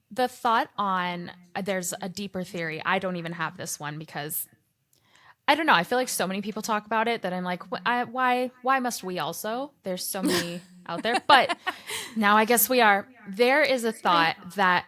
the thought on there's a deeper theory. I don't even have this one because I don't know. I feel like so many people talk about it that I'm like, why must we also? There's so many out there. But now I guess we are. There is a thought that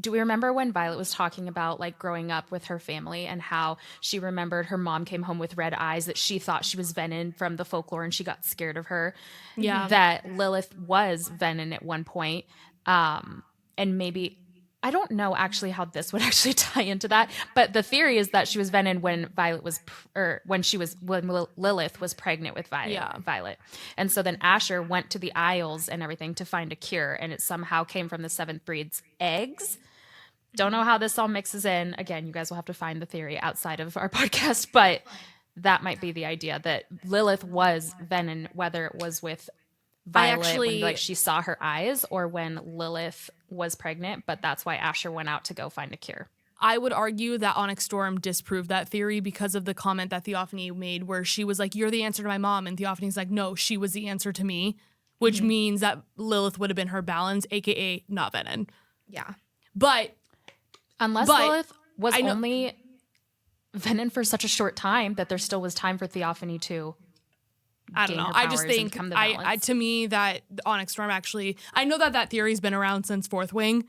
do we remember when Violet was talking about like growing up with her family and how she remembered her mom came home with red eyes, that she thought she was Venin from the folklore and she got scared of her? Yeah. That Lilith was Venin at one point. And maybe, I don't know actually how this would actually tie into that, but the theory is that she was Venin when when Lilith was pregnant with Violet. And so then Asher went to the Isles and everything to find a cure, and it somehow came from the 7th breed's eggs. Don't know how this all mixes in. Again, you guys will have to find the theory outside of our podcast, but that might be the idea that Lilith was Venin, whether it was with Violet when like she saw her eyes or when Lilith was pregnant, but that's why Asher went out to go find a cure. I would argue that Onyx Storm disproved that theory because of the comment that Theophanie made where she was like, you're the answer to my mom. And Theophanie's like, no, she was the answer to me, which means that Lilith would have been her balance, aka not Venin. Yeah. But Lilith was only Venin for such a short time that there still was time for Theophanie to I don't know. I just think to me that Onyx Storm actually, I know that theory's been around since Fourth Wing,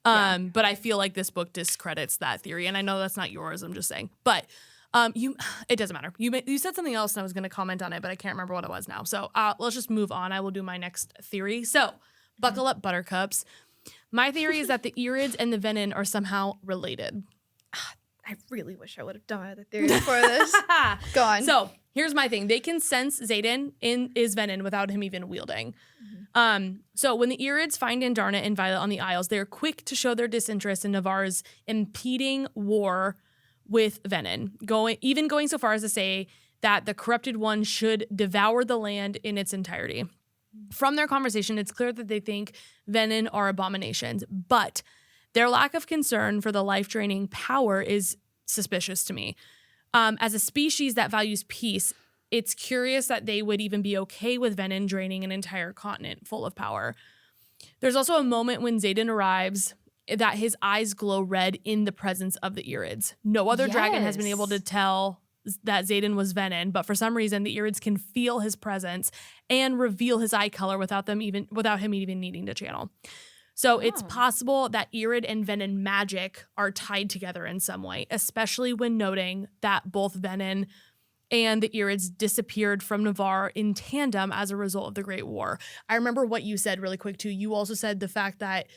but I feel like this book discredits that theory, and I know that's not yours. I'm just saying, but it doesn't matter. You said something else, and I was going to comment on it, but I can't remember what it was now. So let's just move on. I will do my next theory. So buckle up, Buttercups. My theory is that the Irids and the Venin are somehow related. I really wish I would have done my other theory before this. Go on. So here's my thing. They can sense Xaden is Venin without him even wielding. So when the Irids find Andarna and Violet on the Isles, they're quick to show their disinterest in Navarre's impeding war with Venin, going so far as to say that the corrupted one should devour the land in its entirety. From their conversation, it's clear that they think Venin are abominations, but their lack of concern for the life-draining power is suspicious to me. As a species that values peace, it's curious that they would even be okay with Venin draining an entire continent full of power. There's also a moment when Xaden arrives that his eyes glow red in the presence of the Irids. No other dragon has been able to tell that Xaden was Venin, but for some reason the Irids can feel his presence and reveal his eye color without him even needing to channel. So it's possible that Irid and Venin magic are tied together in some way, especially when noting that both Venin and the Irids disappeared from Navarre in tandem as a result of the Great War. I remember what you said really quick too. You also said the fact that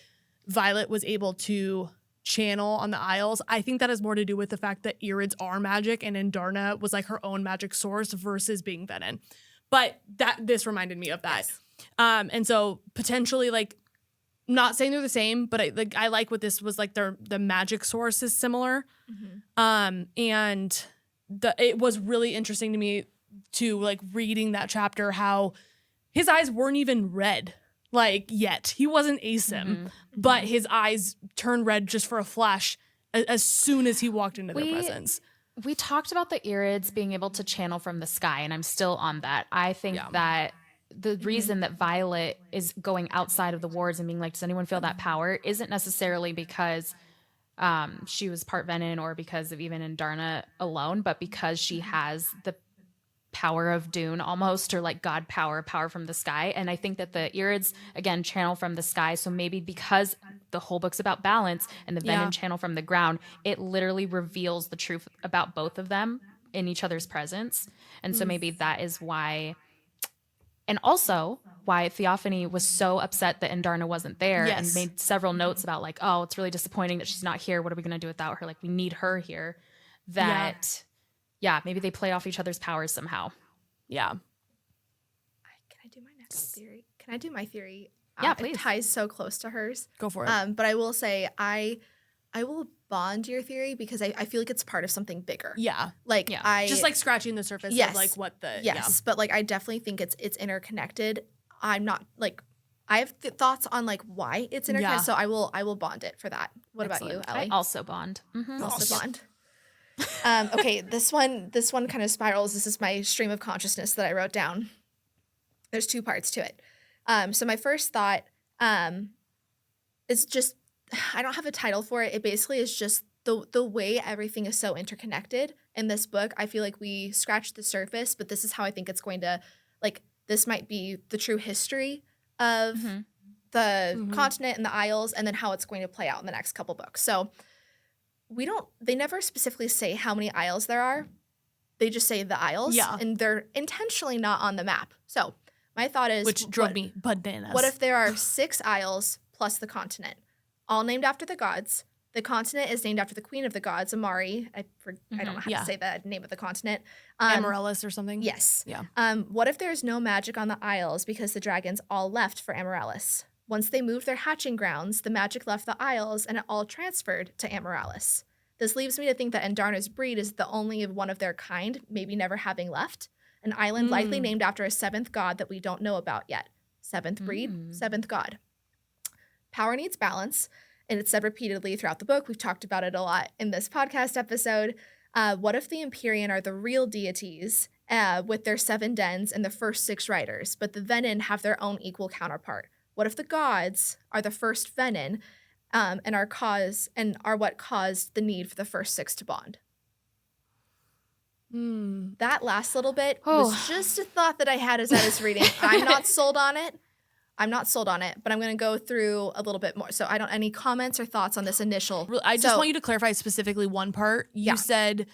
Violet was able to channel on the Isles. I think that has more to do with the fact that Irids are magic and Andarna was like her own magic source versus being Venin. But this reminded me of that. Yes. And so potentially, like, not saying they're the same, but I like what this was like. The magic source is similar. Mm-hmm. And it was really interesting to me to like reading that chapter how his eyes weren't even red like yet. He wasn't ASIM, but his eyes turned red just for a flash as soon as he walked into their presence. We talked about the Irids being able to channel from the sky, and I'm still on that. I think that the reason that Violet is going outside of the wards and being like, does anyone feel that power, isn't necessarily because she was part Venin or because of even Andarna alone, but because she has the power of Dune almost, or like God power from the sky. And I think that the Irids, again, channel from the sky. So maybe because the whole book's about balance and the Venin channel from the ground, it literally reveals the truth about both of them in each other's presence. And so maybe that is why. And also why Theophanie was so upset that Andarna wasn't there Yes. and made several notes about like, oh, it's really disappointing that she's not here. What are we going to do without her? Like, we need her here. That, maybe they play off each other's powers somehow. Yeah. Can I do my next theory? Can I do my theory? Yeah, please. It ties so close to hers. Go for it. But I will say I will bond your theory because I feel like it's part of something bigger. Yeah. Like Yeah. Just like scratching the surface of like what the but like I definitely think it's interconnected. I'm not like I have thoughts on like why it's interconnected, so I will bond it for that. What about you, Ellie? I also bond. Also bond. Okay, this one kind of spirals. This is my stream of consciousness that I wrote down. There's two parts to it. So my first thought is just I don't have a title for it. It basically is just the way everything is so interconnected in this book. I feel like we scratched the surface, but this is how I think it's going to like this might be the true history of the continent and the Isles, and then how it's going to play out in the next couple books. So they never specifically say how many Isles there are. They just say the Isles, and they're intentionally not on the map. So my thought is, which drove me bananas. What if there are 6 Isles plus the continent, all named after the gods? The continent is named after the queen of the gods, Amari. I don't know how to say the name of the continent. Amaryllis or something? Yes. Yeah. What if there's no magic on the Isles because the dragons all left for Amaryllis? Once they moved their hatching grounds, the magic left the Isles and it all transferred to Amaryllis. This leaves me to think that Andarna's breed is the only one of their kind, maybe never having left. An island likely named after a 7th god that we don't know about yet. 7th breed, 7th god. Power needs balance. And it's said repeatedly throughout the book. We've talked about it a lot in this podcast episode. What if the Empyrean are the real deities with their 7 dens and the first 6 riders, but the Venin have their own equal counterpart? What if the gods are the first Venin and are what caused the need for the first 6 to bond? That last little bit was just a thought that I had as I was reading. I'm not sold on it. But I'm going to go through a little bit more. So any comments or thoughts on this initial? I just want you to clarify specifically one part. You said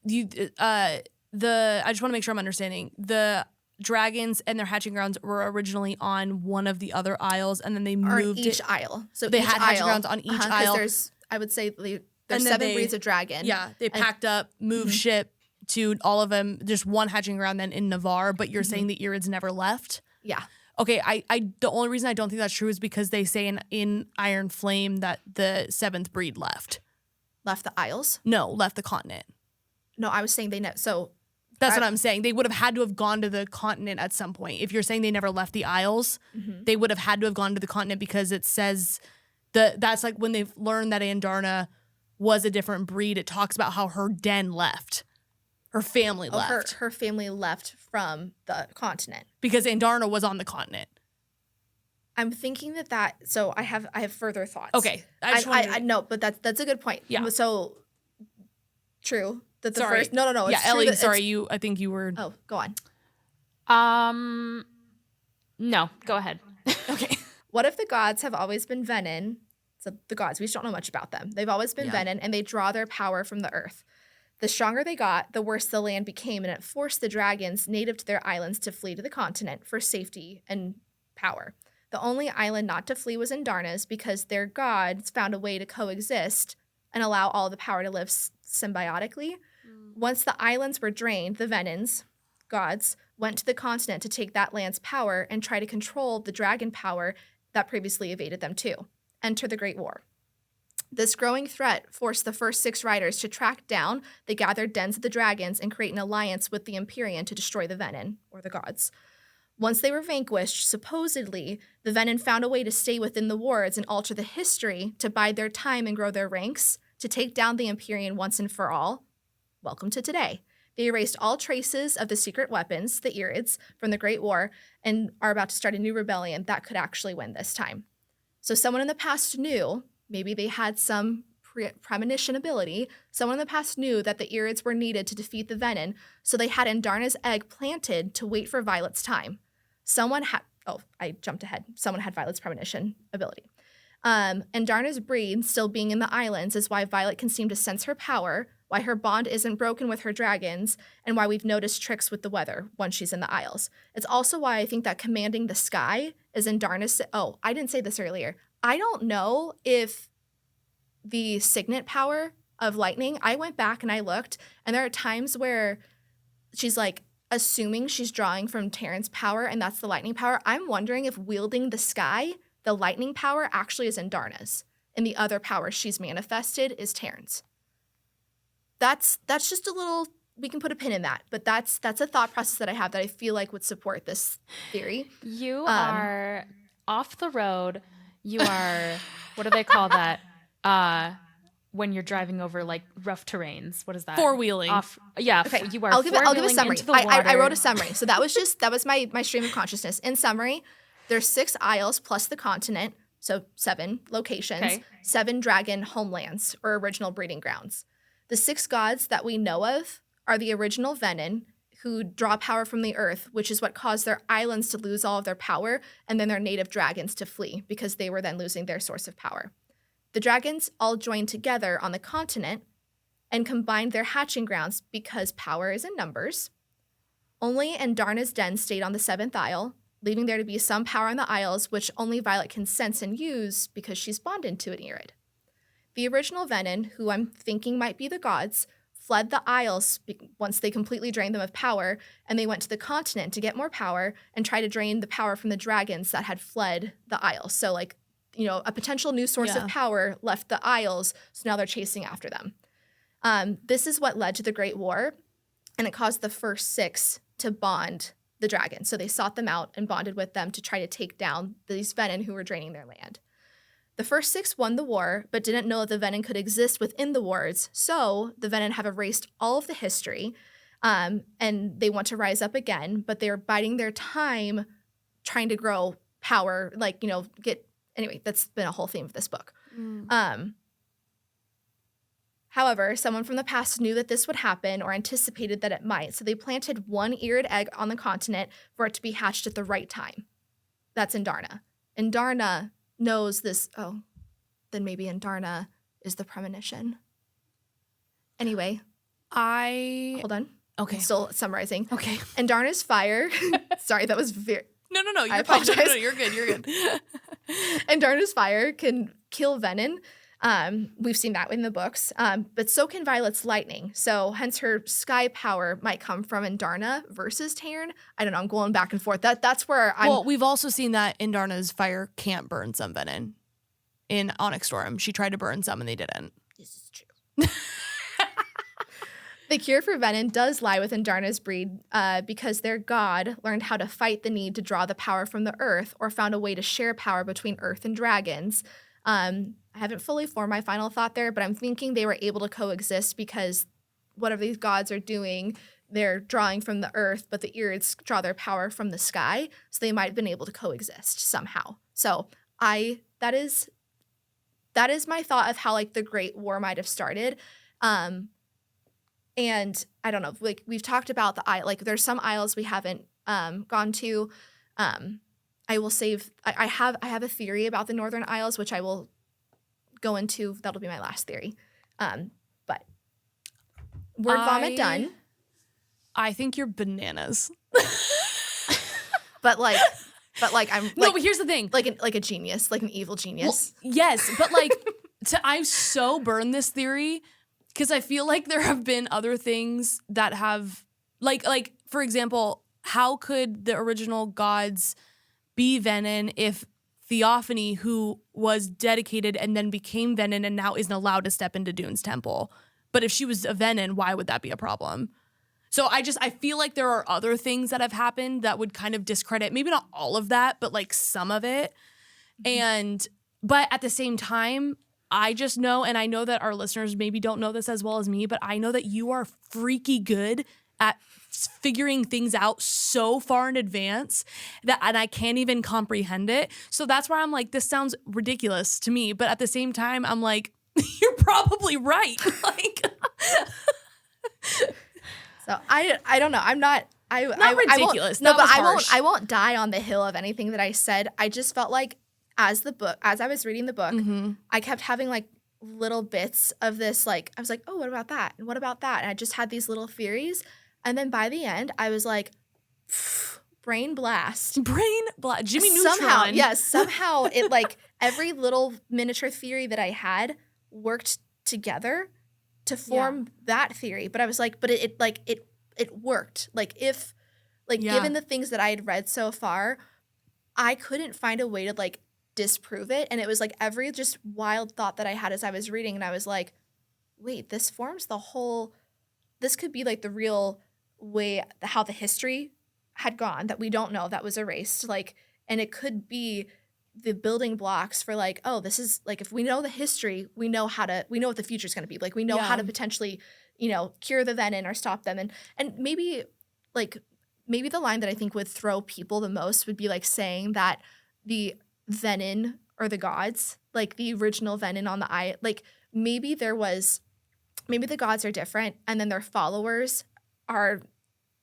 I just want to make sure I'm understanding. The dragons and their hatching grounds were originally on one of the other isles, and then they moved each isle. So they each had hatching isle, grounds on each isle. I would say there's 7 breeds of dragon. Yeah, they packed up, moved ship to all of them. Just one hatching ground then in Navarre, but you're saying the Irids never left? Yeah. Okay, the only reason I don't think that's true is because they say in Iron Flame that the 7th breed left. Left the Isles? No, left the continent. No, I was saying they so that's what I'm saying. They would have had to have gone to the continent at some point. If you're saying they never left the Isles, they would have had to have gone to the continent because it says that's like when they've learned that Andarna was a different breed. It talks about how her den left. Her family left. Her family left from the continent. Because Andarna was on the continent. I'm thinking that so I have further thoughts. Okay. I know, but that's a good point. Yeah. So true. That the first No. Yeah, it's Ellie, true sorry, I think you were Oh, go on. No, go ahead. Okay. What if the gods have always been Venin? So the gods, we just don't know much about them. They've always been Venin, and they draw their power from the earth. The stronger they got, the worse the land became, and it forced the dragons native to their islands to flee to the continent for safety and power. The only island not to flee was Andarna's because their gods found a way to coexist and allow all the power to live symbiotically. Once the islands were drained, the Venins, gods, went to the continent to take that land's power and try to control the dragon power that previously evaded them too. Enter the Great War. This growing threat forced the first 6 riders to track down the gathered dens of the dragons and create an alliance with the Empyrean to destroy the Venin, or the gods. Once they were vanquished, supposedly, the Venin found a way to stay within the wards and alter the history to bide their time and grow their ranks, to take down the Empyrean once and for all. Welcome to today. They erased all traces of the secret weapons, the Irids, from the Great War, and are about to start a new rebellion that could actually win this time. So someone in the past knew, maybe they had some premonition ability, someone in the past knew that the Irids were needed to defeat the Venin, so they had Andarna's egg planted to wait for Violet's time. Someone had Violet's premonition ability. Andarna's breed still being in the islands is why Violet can seem to sense her power, why her bond isn't broken with her dragons, and why we've noticed tricks with the weather once she's in the Isles. It's also why I think that commanding the sky is in Darna's... Oh, I didn't say this earlier. I don't know if the Signates power of lightning, I went back and I looked, and there are times where she's like assuming she's drawing from Terran's power, and that's the lightning power. I'm wondering if wielding the sky, the lightning power, actually is in Darna's, and the other power she's manifested is Terran's. That's just a little, we can put a pin in that, but that's a thought process that I have that I feel like would support this theory. You are off the road. You are, what do they call that? When you're driving over like rough terrains. What is that? Four-wheeling. Yeah. Okay. You are I'll give a summary. I wrote a summary. summary. So that was my stream of consciousness. In summary, there's 6 isles plus the continent, so 7 locations, Okay. 7 dragon homelands or original breeding grounds. The 6 gods that we know of are the original Venin, who draw power from the earth, which is what caused their islands to lose all of their power, and then their native dragons to flee because they were then losing their source of power. The dragons all joined together on the continent and combined their hatching grounds because power is in numbers. Only Darna's den stayed on the 7th isle, leaving there to be some power on the isles, which only Violet can sense and use because she's bonded to an Irid. The original Venin, who I'm thinking might be the gods, fled the Isles once they completely drained them of power, and they went to the continent to get more power and try to drain the power from the dragons that had fled the Isles. So, like, you know, a potential new source of power left the Isles, so now they're chasing after them. This is what led to the Great War, and it caused the first 6 to bond the dragons. So they sought them out and bonded with them to try to take down these Venin who were draining their land. The first 6 won the war, but didn't know that the Venin could exist within the wards, so the Venin have erased all of the history, and they want to rise up again, but they're biding their time trying to grow power, like, you know, anyway, that's been a whole theme of this book. However, someone from the past knew that this would happen or anticipated that it might, so they planted 1 Irid egg on the continent for it to be hatched at the right time. That's Indarna. Indarna knows this. Oh, then maybe Indarna is the premonition. Anyway. Hold on. Okay. I'm still summarizing. Okay. Indarna's fire. Sorry, that was very... No, you're I fine. apologize. No, you're good. Indarna's fire can kill Venin. We've seen that in the books. But so can Violet's lightning. So hence her sky power might come from Indarna versus Terran. I don't know. I'm going back and forth. That's where I'm... Well, we've also seen that Indarna's fire can't burn some Venin. In Onyx Storm, she tried to burn some and they didn't. This is true. The cure for Venin does lie within Darna's breed because their god learned how to fight the need to draw the power from the earth or found a way to share power between earth and dragons. I haven't fully formed my final thought there, but I'm thinking they were able to coexist because whatever these gods are doing, they're drawing from the earth, but the Irids draw their power from the sky, so they might have been able to coexist somehow. So that is my thought of how, like, the Great War might have started. And I don't know, like, we've talked about the isle, like, there's some isles we haven't gone to. I will save. I have a theory about the Northern Isles, which I will go into. That'll be my last theory. But word vomit done. I think you're bananas. but like I'm like, no. But here's the thing. Like a genius, like an evil genius. Well, yes, but like I've so burned this theory because I feel like there have been other things that have like for example, how could the original gods be Venin if Theophanie, who was dedicated and then became Venin and now isn't allowed to step into Dune's temple? But if she was a Venin, why would that be a problem? So I feel like there are other things that have happened that would kind of discredit, maybe not all of that, but like some of it. But at the same time, I just know, and I know that our listeners maybe don't know this as well as me, but I know that you are freaky good at figuring things out so far in advance and I can't even comprehend it. So that's why I'm like, this sounds ridiculous to me. But at the same time, I'm like, you're probably right. Like, so I don't know. I'm not. Not ridiculous. I won't die on the hill of anything that I said. I just felt like as I was reading the book, I kept having like little bits of this, like, I was like, oh, what about that? And what about that? And I just had these little theories. And then by the end, I was like, brain blast. Jimmy Somehow, Neutron. yes, somehow it, like, every little miniature theory that I had worked together to form that theory. But I was like, but it worked. Like, if, like, given the things that I had read so far, I couldn't find a way to, like, disprove it. And it was like every just wild thought that I had as I was reading, and I was like, wait, this forms the whole, this could be like the real way how the history had gone that we don't know, that was erased, like, and it could be the building blocks for, like, oh, this is, like, if we know the history, we know what the future is going to be, like, we know how to potentially, you know, cure the Venin or stop them. And maybe, like, maybe the line that I think would throw people the most would be, like, saying that the Venin or the gods, like the original Venin on the eye, like, maybe the gods are different and then their followers are,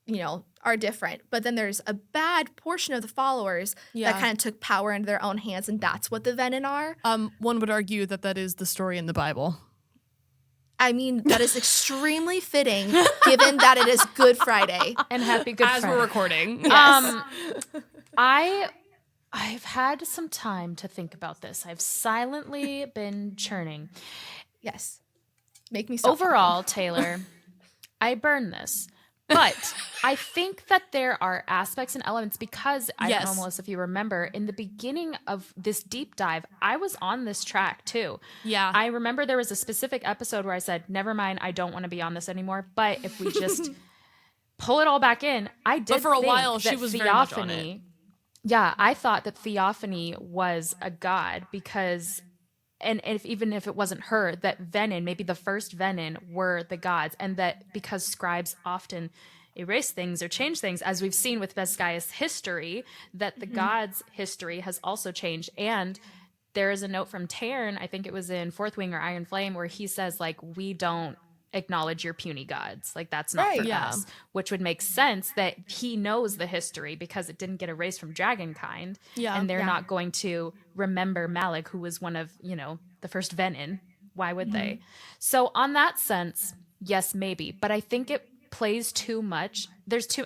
you know, are different, but then there's a bad portion of the followers that kind of took power into their own hands, and that's what the Venin are. One would argue that is the story in the Bible. I mean, that is extremely fitting given that it is Good Friday. And happy Good Friday. As we're recording. Yes. I've had some time to think about this. I've silently been churning. Yes. Make me so Overall, Taylor, I burn this. But I think that there are aspects and elements because, I don't know, Melissa, if you remember, in the beginning of this deep dive, I was on this track too. Yeah. I remember there was a specific episode where I said, never mind, I don't want to be on this anymore. But if we just pull it all back in, I did. But for a think while, she that was very much on it. Yeah, I thought that Theophanie was a god because, and even if it wasn't her, that Venin, maybe the first Venin, were the gods, and that because scribes often erase things or change things, as we've seen with Vescai's history, that the gods' history has also changed. And there is a note from Tairn, I think it was in Fourth Wing or Iron Flame, where he says, like, we don't acknowledge your puny gods, like, that's not for us, which would make sense that he knows the history because it didn't get erased from Dragonkind, and they're not going to remember Malik, who was one of, you know, the first Venin. Why would they? So on that sense, yes, maybe, but I think it plays too much.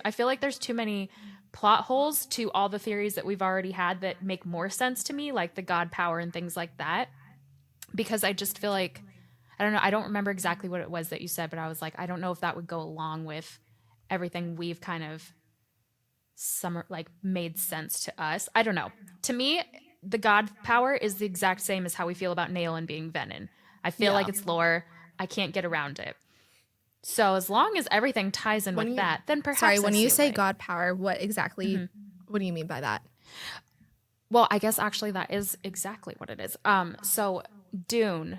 I feel like there's too many plot holes to all the theories that we've already had that make more sense to me, like the god power and things like that, because I just feel like, I don't know. I don't remember exactly what it was that you said, but I was like, I don't know if that would go along with everything we've kind of made sense to us. I don't know. To me, the god power is the exact same as how we feel about Naolin being Venin. I feel like it's lore. I can't get around it. So as long as everything ties in with that, then perhaps. Sorry, when you say god power, what exactly? What do you mean by that? Well, I guess actually that is exactly what it is. So Dune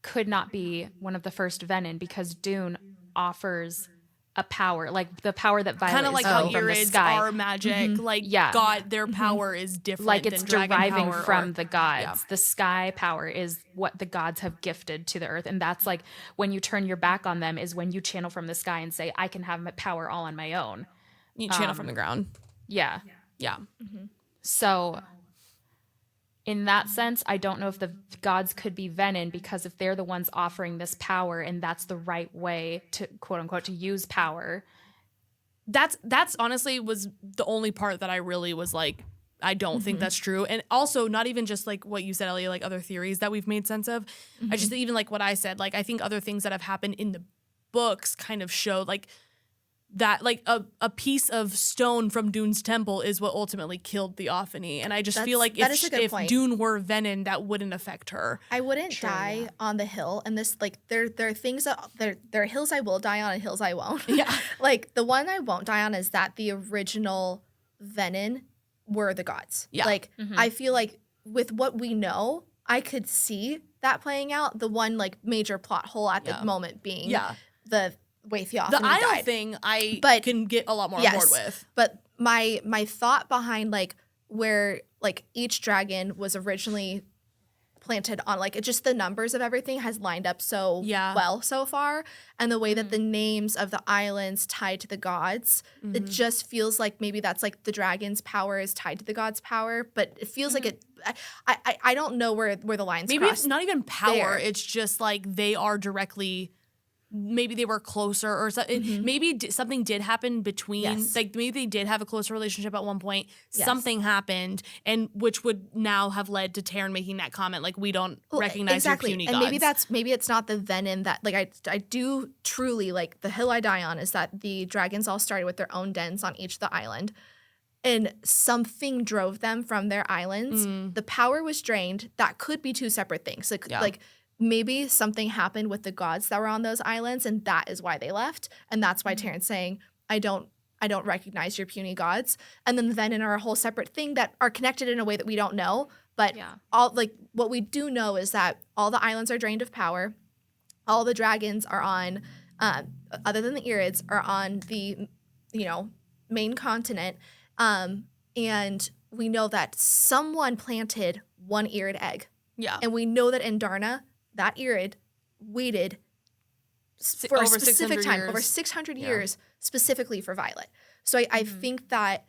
could not be one of the first Venin because Dune offers a power, like the power that Violet kind of like how Irids are magic, like God, their power is different. Like it's than deriving power from the gods. The sky power is what the gods have gifted to the earth, and that's like when you turn your back on them is when you channel from the sky and say, "I can have my power all on my own." You channel from the ground. Yeah. Mm-hmm. So in that sense, I don't know if the gods could be Venin, because if they're the ones offering this power and that's the right way to, quote unquote, to use power. That's honestly was the only part that I really was like, I don't think that's true. And also not even just like what you said, Ellie, like other theories that we've made sense of. I just, even like what I said, like I think other things that have happened in the books kind of show like that, like a piece of stone from Dune's temple is what ultimately killed Theophanie. And I just feel like if Dune were Venin, that wouldn't affect her. I wouldn't die on the hill. And this, like, there are things that, there are hills I will die on and hills I won't. Yeah. Like, the one I won't die on is that the original Venin were the gods. Yeah. Like, I feel like with what we know, I could see that playing out. The one, like, major plot hole at the moment being the way Theophany died. The idol thing I can get a lot more on board with. But my thought behind, like, where, like, each dragon was originally planted on, like, it just the numbers of everything has lined up so well so far, and the way that the names of the islands tied to the gods, it just feels like maybe that's like the dragon's power is tied to the god's power, but it feels like it. I don't know where the lines maybe cross. it's not even power. There. It's just like they are directly. Maybe they were closer, or something. Maybe something did happen between. Like maybe they did have a closer relationship at one point. Something happened, and which would now have led to Taryn making that comment, like we don't recognize your puny gods. And maybe it's not the Venin that, like, I do truly, like, the hill I die on is that the dragons all started with their own dens on each of the island, and something drove them from their islands. The power was drained. That could be two separate things. Like maybe something happened with the gods that were on those islands, and that is why they left. And that's why Taryn's saying, I don't recognize your puny gods. And then the Venin are a whole separate thing that are connected in a way that we don't know. But all, like, what we do know is that all the islands are drained of power. All the dragons are on, other than the Irids, are on the, main continent. And we know that someone planted one Irid egg. Yeah. And we know that in Darna, that Irid waited for a specific time, over 600 years, specifically for Violet. So I think that,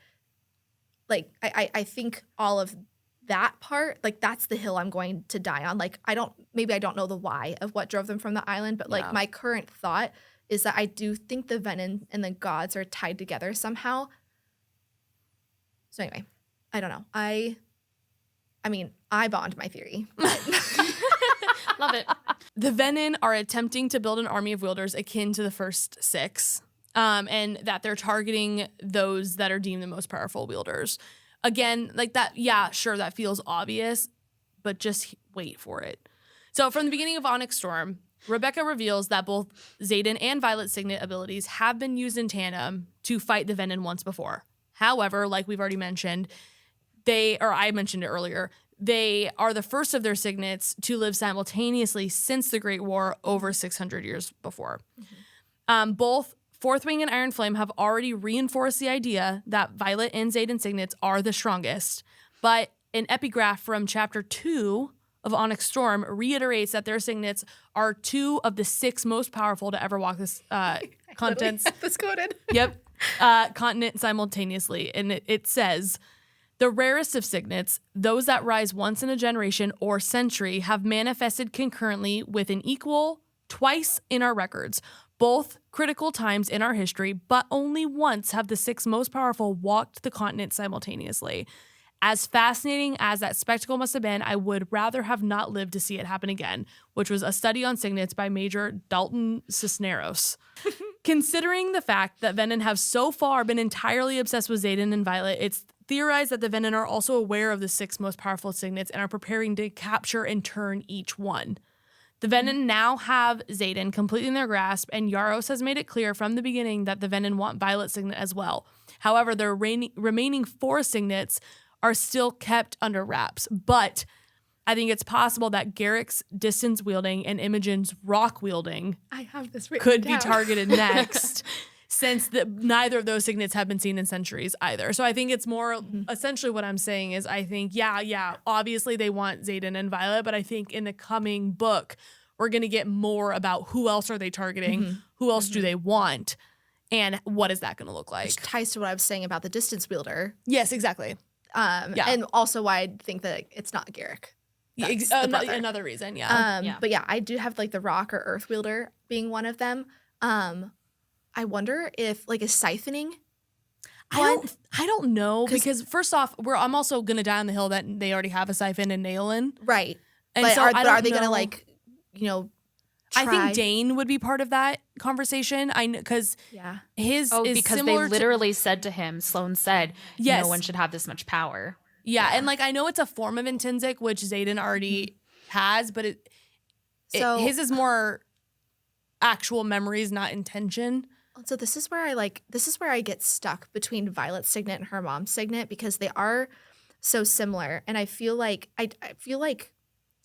like, I think all of that part, like, that's the hill I'm going to die on. Like, I don't know the why of what drove them from the island, but, like, my current thought is that I do think the Venin and the gods are tied together somehow. So anyway, I don't know. I mean, I bond my theory. Love it. The Venin are attempting to build an army of wielders akin to the first six, and that they're targeting those that are deemed the most powerful wielders. Again, like that, sure, that feels obvious, but just wait for it. So from the beginning of Onyx Storm, Rebecca reveals that both Xaden and Violet's Signet abilities have been used in tandem to fight the Venin once before. However, like we've already mentioned, I mentioned it earlier, they are the first of their Signates to live simultaneously since the Great War over 600 years before. Both Fourth Wing and Iron Flame have already reinforced the idea that Violet and Xaden Signates are the strongest, but an epigraph from Chapter 2 of Onyx Storm reiterates that their Signates are two of the six most powerful to ever walk this continent. That's quoted. Yep. Continent simultaneously. And it says, the rarest of Signates, those that rise once in a generation or century, have manifested concurrently with an equal twice in our records, both critical times in our history, but only once have the six most powerful walked the continent simultaneously. As fascinating as that spectacle must have been, I would rather have not lived to see it happen again, which was a study on Signates by Major Dalton Cisneros. Considering the fact that Venin have so far been entirely obsessed with Xaden and Violet, it's theorized that the Venin are also aware of the six most powerful Signates and are preparing to capture and turn each one. The Venin now have Xaden completely in their grasp, and Yarros has made it clear from the beginning that the Venin want Violet Signet as well. However, their remaining four Signates are still kept under wraps, but I think it's possible that Garrick's distance wielding and Imogen's rock wielding could be targeted next, since neither of those Signates have been seen in centuries either. So I think it's more essentially what I'm saying is I think, obviously they want Xaden and Violet, but I think in the coming book, we're going to get more about who else are they targeting, who else do they want, and what is that going to look like. Which ties to what I was saying about the distance wielder. Yes, exactly. And also why I think that it's not Garrick. Another reason, But I do have, like, the rock or earth wielder being one of them. I wonder if, like, is siphoning I don't know, because first off, I'm also gonna die on the hill that they already have a siphon in Naolin, right? And but so are they gonna, like, try? I think Dain would be part of that conversation. I know because his is because similar they literally said to him, Sloane said, yes, no one should have this much power. Yeah, and like I know it's a form of intrinsic, which Xaden already has, but his is more actual memories, not intention. So this is where I get stuck between Violet's Signet and her mom's Signet, because they are so similar, and I feel like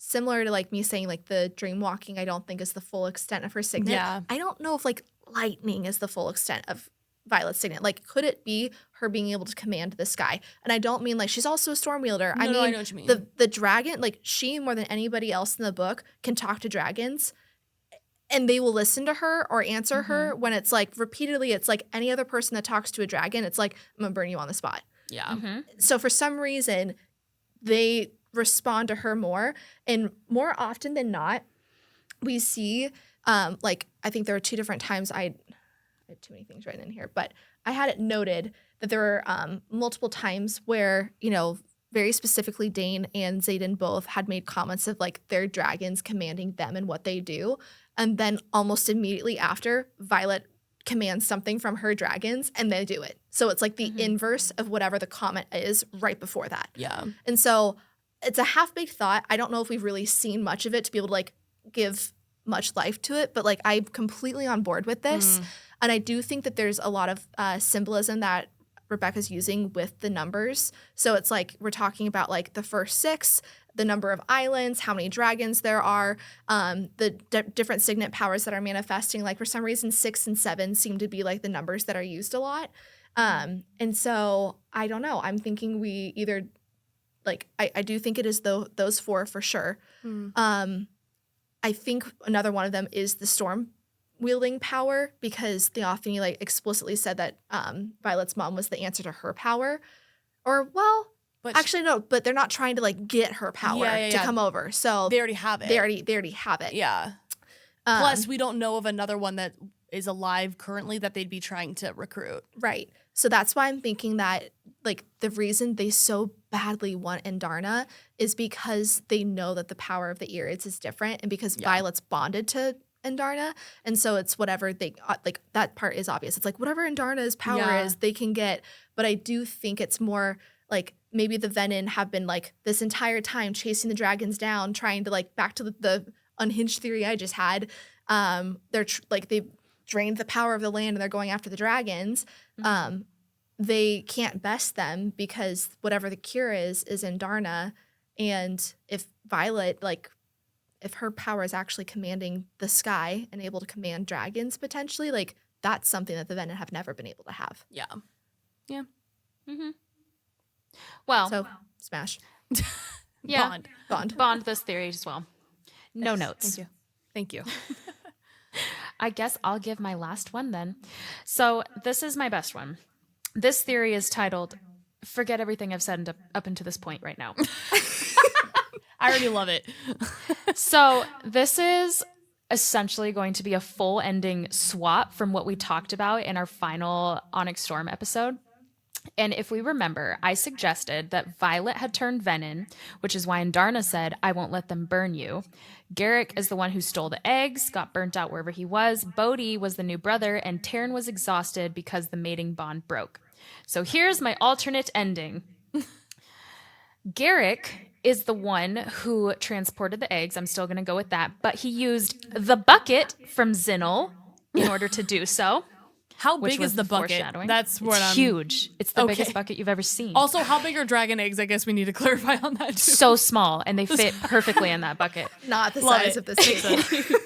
similar to, like, me saying, like, the dream walking I don't think is the full extent of her Signet. Yeah. I don't know if, like, lightning is the full extent of Violet's Signant? Like, could it be her being able to command the sky? And I don't mean like she's also a storm wielder. No, I mean, I know what you mean. the dragon, like she more than anybody else in the book can talk to dragons, and they will listen to her or answer her when it's like repeatedly. It's like any other person that talks to a dragon. It's like, I'm gonna burn you on the spot. Yeah. So for some reason, they respond to her more, and more often than not, we see like I think there are 2 different times I had too many things written in here, but I had it noted that there were multiple times where, you know, very specifically Dain and Xaden both had made comments of like their dragons commanding them and what they do, and then almost immediately after, Violet commands something from her dragons and they do it. So it's like the inverse of whatever the comment is right before that. Yeah. And so it's a half-baked thought. I don't know if we've really seen much of it to be able to like give much life to it, but like I'm completely on board with this. And I do think that there's a lot of symbolism that Rebecca's using with the numbers. So it's like we're talking about like the first 6, the number of islands, how many dragons there are, the different signet powers that are manifesting. Like for some reason, 6 and 7 seem to be like the numbers that are used a lot. And so I don't know. I'm thinking we either like I do think it is those 4 for sure. I think another one of them is the storm wielding power, because Theophanie like explicitly said that Violet's mom was the answer to her power. Or well, but actually no, but they're not trying to like get her power to come over. So they already have it. They already have it. Yeah. Plus, we don't know of another one that is alive currently that they'd be trying to recruit. Right. So that's why I'm thinking that like the reason they so badly want Andarna is because they know that the power of the Irids is different, and because Violet's bonded to Andarna, and so it's whatever they like. That part is obvious. It's like whatever Andarna's power is, they can get. But I do think it's more like maybe the Venin have been like this entire time chasing the dragons down, trying to like back to the unhinged theory I just had. They're like they've drained the power of the land and they're going after the dragons. They can't best them because whatever the cure is Andarna, and if Violet like. If her power is actually commanding the sky and able to command dragons potentially, like that's something that the Venin have never been able to have. Yeah. Yeah. Well. So, smash. Yeah. Bond. Bond this theory as well. No notes. Thank you. I guess I'll give my last one then. So this is my best one. This theory is titled, Forget Everything I've said up until this point right now. I already love it. So this is essentially going to be a full ending swap from what we talked about in our final Onyx Storm episode. And if we remember, I suggested that Violet had turned Venin, which is why Andarna said, I won't let them burn you. Garrick is the one who stole the eggs, got burnt out wherever he was. Bodhi was the new brother, and Taryn was exhausted because the mating bond broke. So here's my alternate ending. Garrick is the one who transported the eggs. I'm still going to go with that. But he used the bucket from Zinel in order to do so. How big is the bucket? That's what it's huge. It's the biggest bucket you've ever seen. Also, how big are dragon eggs? I guess we need to clarify on that too. So small, and they fit perfectly in that bucket. Not the size of this season.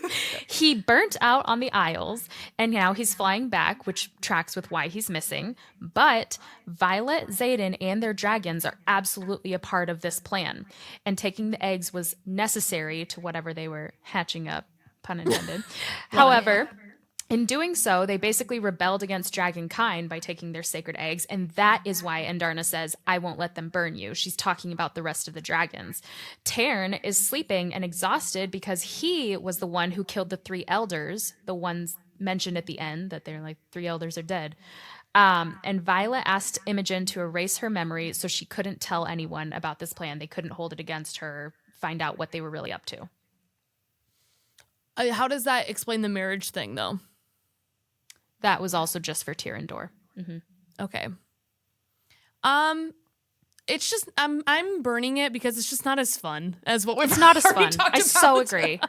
He burnt out on the Isles, and now he's flying back, which tracks with why he's missing. But Violet, Xaden, and their dragons are absolutely a part of this plan, and taking the eggs was necessary to whatever they were hatching up, pun intended. However, in doing so, they basically rebelled against dragonkind by taking their sacred eggs, and that is why Andarna says, I won't let them burn you. She's talking about the rest of the dragons. Taryn is sleeping and exhausted because he was the one who killed the 3 elders, the ones mentioned at the end, that they're like, 3 elders are dead. And Violet asked Imogen to erase her memory so she couldn't tell anyone about this plan. They couldn't hold it against her, find out what they were really up to. How does that explain the marriage thing, though? That was also just for Tyrandor. Okay. It's just I'm burning it because it's just not as fun as what we've It's not as already fun. talked I about. so agree.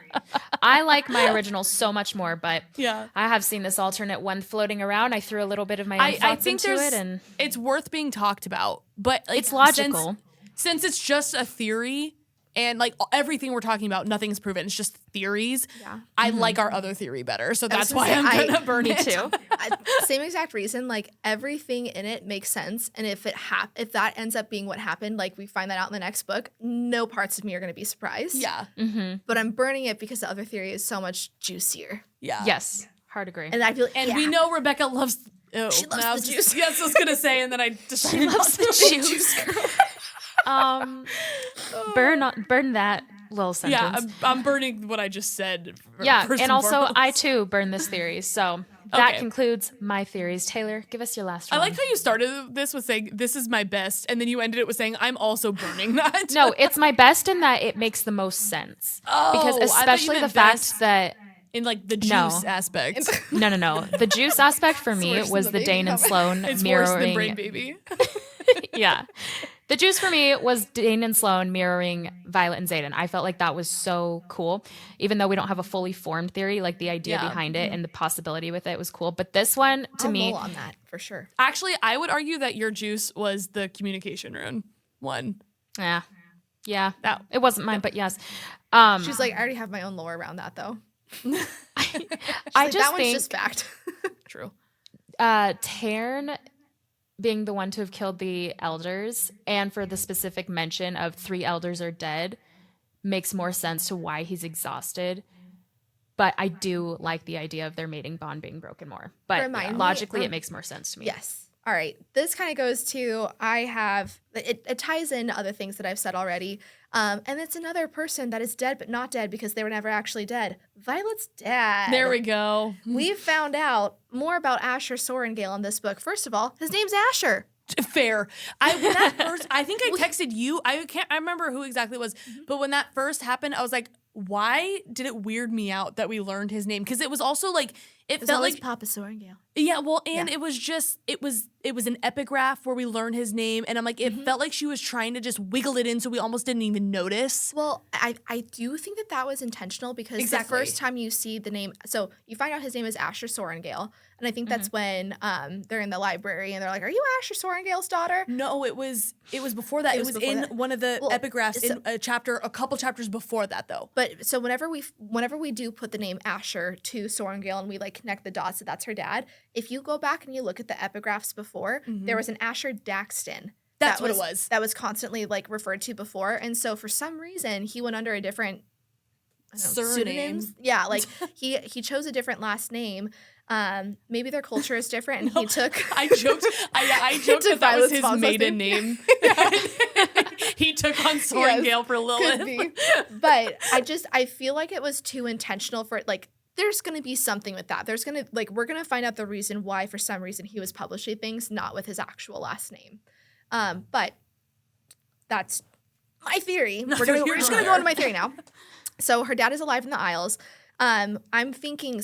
I like my original so much more, but yeah, I have seen this alternate one floating around. I threw a little bit of my own thoughts into it, and it's worth being talked about. But like, it's logical. Since it's just a theory and like everything we're talking about, nothing's proven. It's just theories. Yeah. I like our other theory better, so that's gonna why say, I'm gonna burn it too. Same exact reason. Like everything in it makes sense, and if that ends up being what happened, like we find that out in the next book, no parts of me are going to be surprised. Yeah. But I'm burning it because the other theory is so much juicier. Yeah. Yes. Hard agree. And I feel, And we know Rebecca loves. Oh, She loves the juice. Yes, I was gonna say, and then I decided She loves the juice. Burn that little sentence. Yeah, I'm burning what I just said. Yeah, first and also foremost. I too burn this theory. So that Okay. concludes my theories. Taylor, give us your last I one. like how you started this with saying this is my best, and then you ended it with saying I'm also burning that. No, it's my best in that it makes the most sense. Because I thought you especially the meant fact best that in like the juice No. aspect. no. The juice aspect for me worse than was the the baby Dain and cover. Sloane It's worse than mirroring. brain baby. Yeah. The juice for me was Dain and Sloane mirroring Violet and Xaden. I felt like that was so cool. Even though we don't have a fully formed theory, like the idea Yeah. behind it and the possibility with it was cool. But this one, to I'll me, mull on that for sure. Actually, I would argue that your juice was the communication rune one. yeah. That It wasn't mine, but yes. She's like, I already have my own lore around that though. I Like, just that one's think just fact. true. Tairn being the one to have killed the elders and for the specific mention of 3 elders are dead makes more sense to why he's exhausted. But I do like the idea of their mating bond being broken more. But Remind me, logically, it makes more sense to me. Yes. All right. This kind of goes to it ties in other things that I've said already. And it's another person that is dead but not dead because they were never actually dead. Violet's dad. There we go. We've found out more about Asher Sorengale in this book. First of all, his name's Asher. Fair. When that first, I think I texted you. I remember who exactly it was, but when that first happened, I was like, why did it weird me out that we learned his name? Because it was also like it felt like Papa Sorengale. yeah, well, and Yeah. it was just it was an epigraph where we learned his name, and I'm like, it felt like she was trying to just wiggle it in so we almost didn't even notice. Well, I do think that was intentional because Exactly. the first time you see the name, so you find out his name is Asher Sorengale, and I think that's when they're in the library and they're like, "Are you Asher Sorengale's daughter?" No, it was before that. It was before in that? one of the Well, epigraphs so- in a couple chapters before that, though. But so whenever we do put the name Asher to Sorengale and we like connect the dots that that's her dad, if you go back and you look at the epigraphs before, there was an Asher Daxton. That's what it was. That was constantly like referred to before, and so for some reason he went under a different Surname. pseudonyms. Yeah, like he chose a different last name. Maybe their culture is different, and he took. I joked. I joked took that was Violet's his mom's maiden name. He took on Sorengale for Lilith. Could be. But I feel like it was too intentional for like there's going to be something with that. There's going to we're going to find out the reason why for some reason he was publishing things not with his actual last name. But that's my theory. We're just going to go into my theory now. So her dad is alive in the Isles. I'm thinking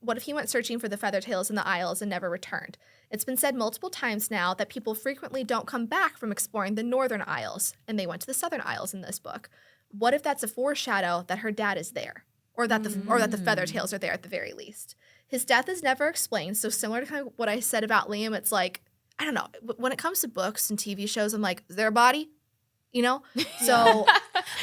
what if he went searching for the Feathertails in the Isles and never returned? It's been said multiple times now that people frequently don't come back from exploring the Northern Isles, and they went to the Southern Isles in this book. What if that's a foreshadow that her dad is there, or that the Feathertails are there at the very least? His death is never explained, so similar to kind of what I said about Liam, it's like, I don't know. When it comes to books and TV shows, I'm like, is there a body? You know? So,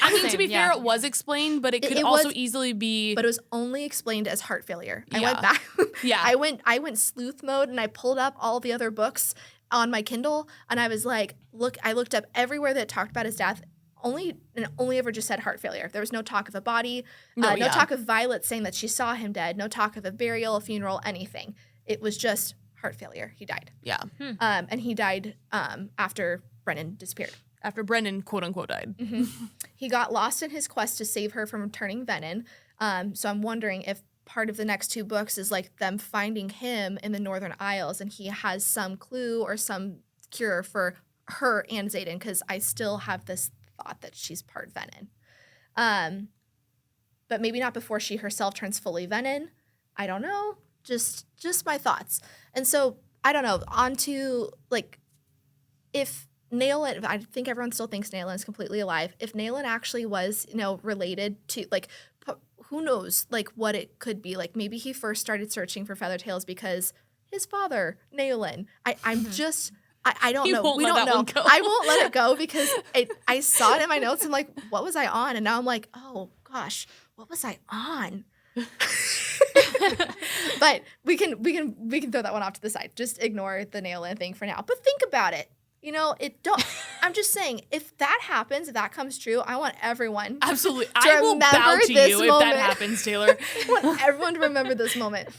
I mean, to be Same, yeah. fair, it was explained, but it could it also was- easily be. but it was only explained as heart failure. I Yeah. went back. Yeah. I went sleuth mode and I pulled up all the other books on my Kindle and I was like, I looked up everywhere that talked about his death. Only ever just said heart failure. There was no talk of a body, no yeah. talk of Violet saying that she saw him dead, no talk of a burial, a funeral, anything. It was just heart failure. He died. Yeah. And he died after Brennan disappeared. After Brennan, quote unquote, died. He got lost in his quest to save her from turning Venin. So I'm wondering if part of the next 2 books is like them finding him in the Northern Isles and he has some clue or some cure for her and Xaden, because I still have this thought that she's part Venin. But maybe not before she herself turns fully Venin. I don't know. Just my thoughts. And so, I don't know, on to, like, if Naolin, I think everyone still thinks Naolin is completely alive. If Naolin actually was, related to, like, who knows, like, what it could be. Like, maybe he first started searching for Feathertails because his father, Naolin. I don't You know. won't We let don't that know. one go. I won't let it go because I saw it in my notes. I'm like, what was I on? And now I'm like, oh gosh, what was I on? But we can throw that one off to the side. Just ignore the Naolin thing for now. But think about it. You know, I'm just saying, if that happens, if that comes true, I want everyone Absolutely. to I will bow remember to this you if moment. that happens, Taylor. I want everyone to remember this moment.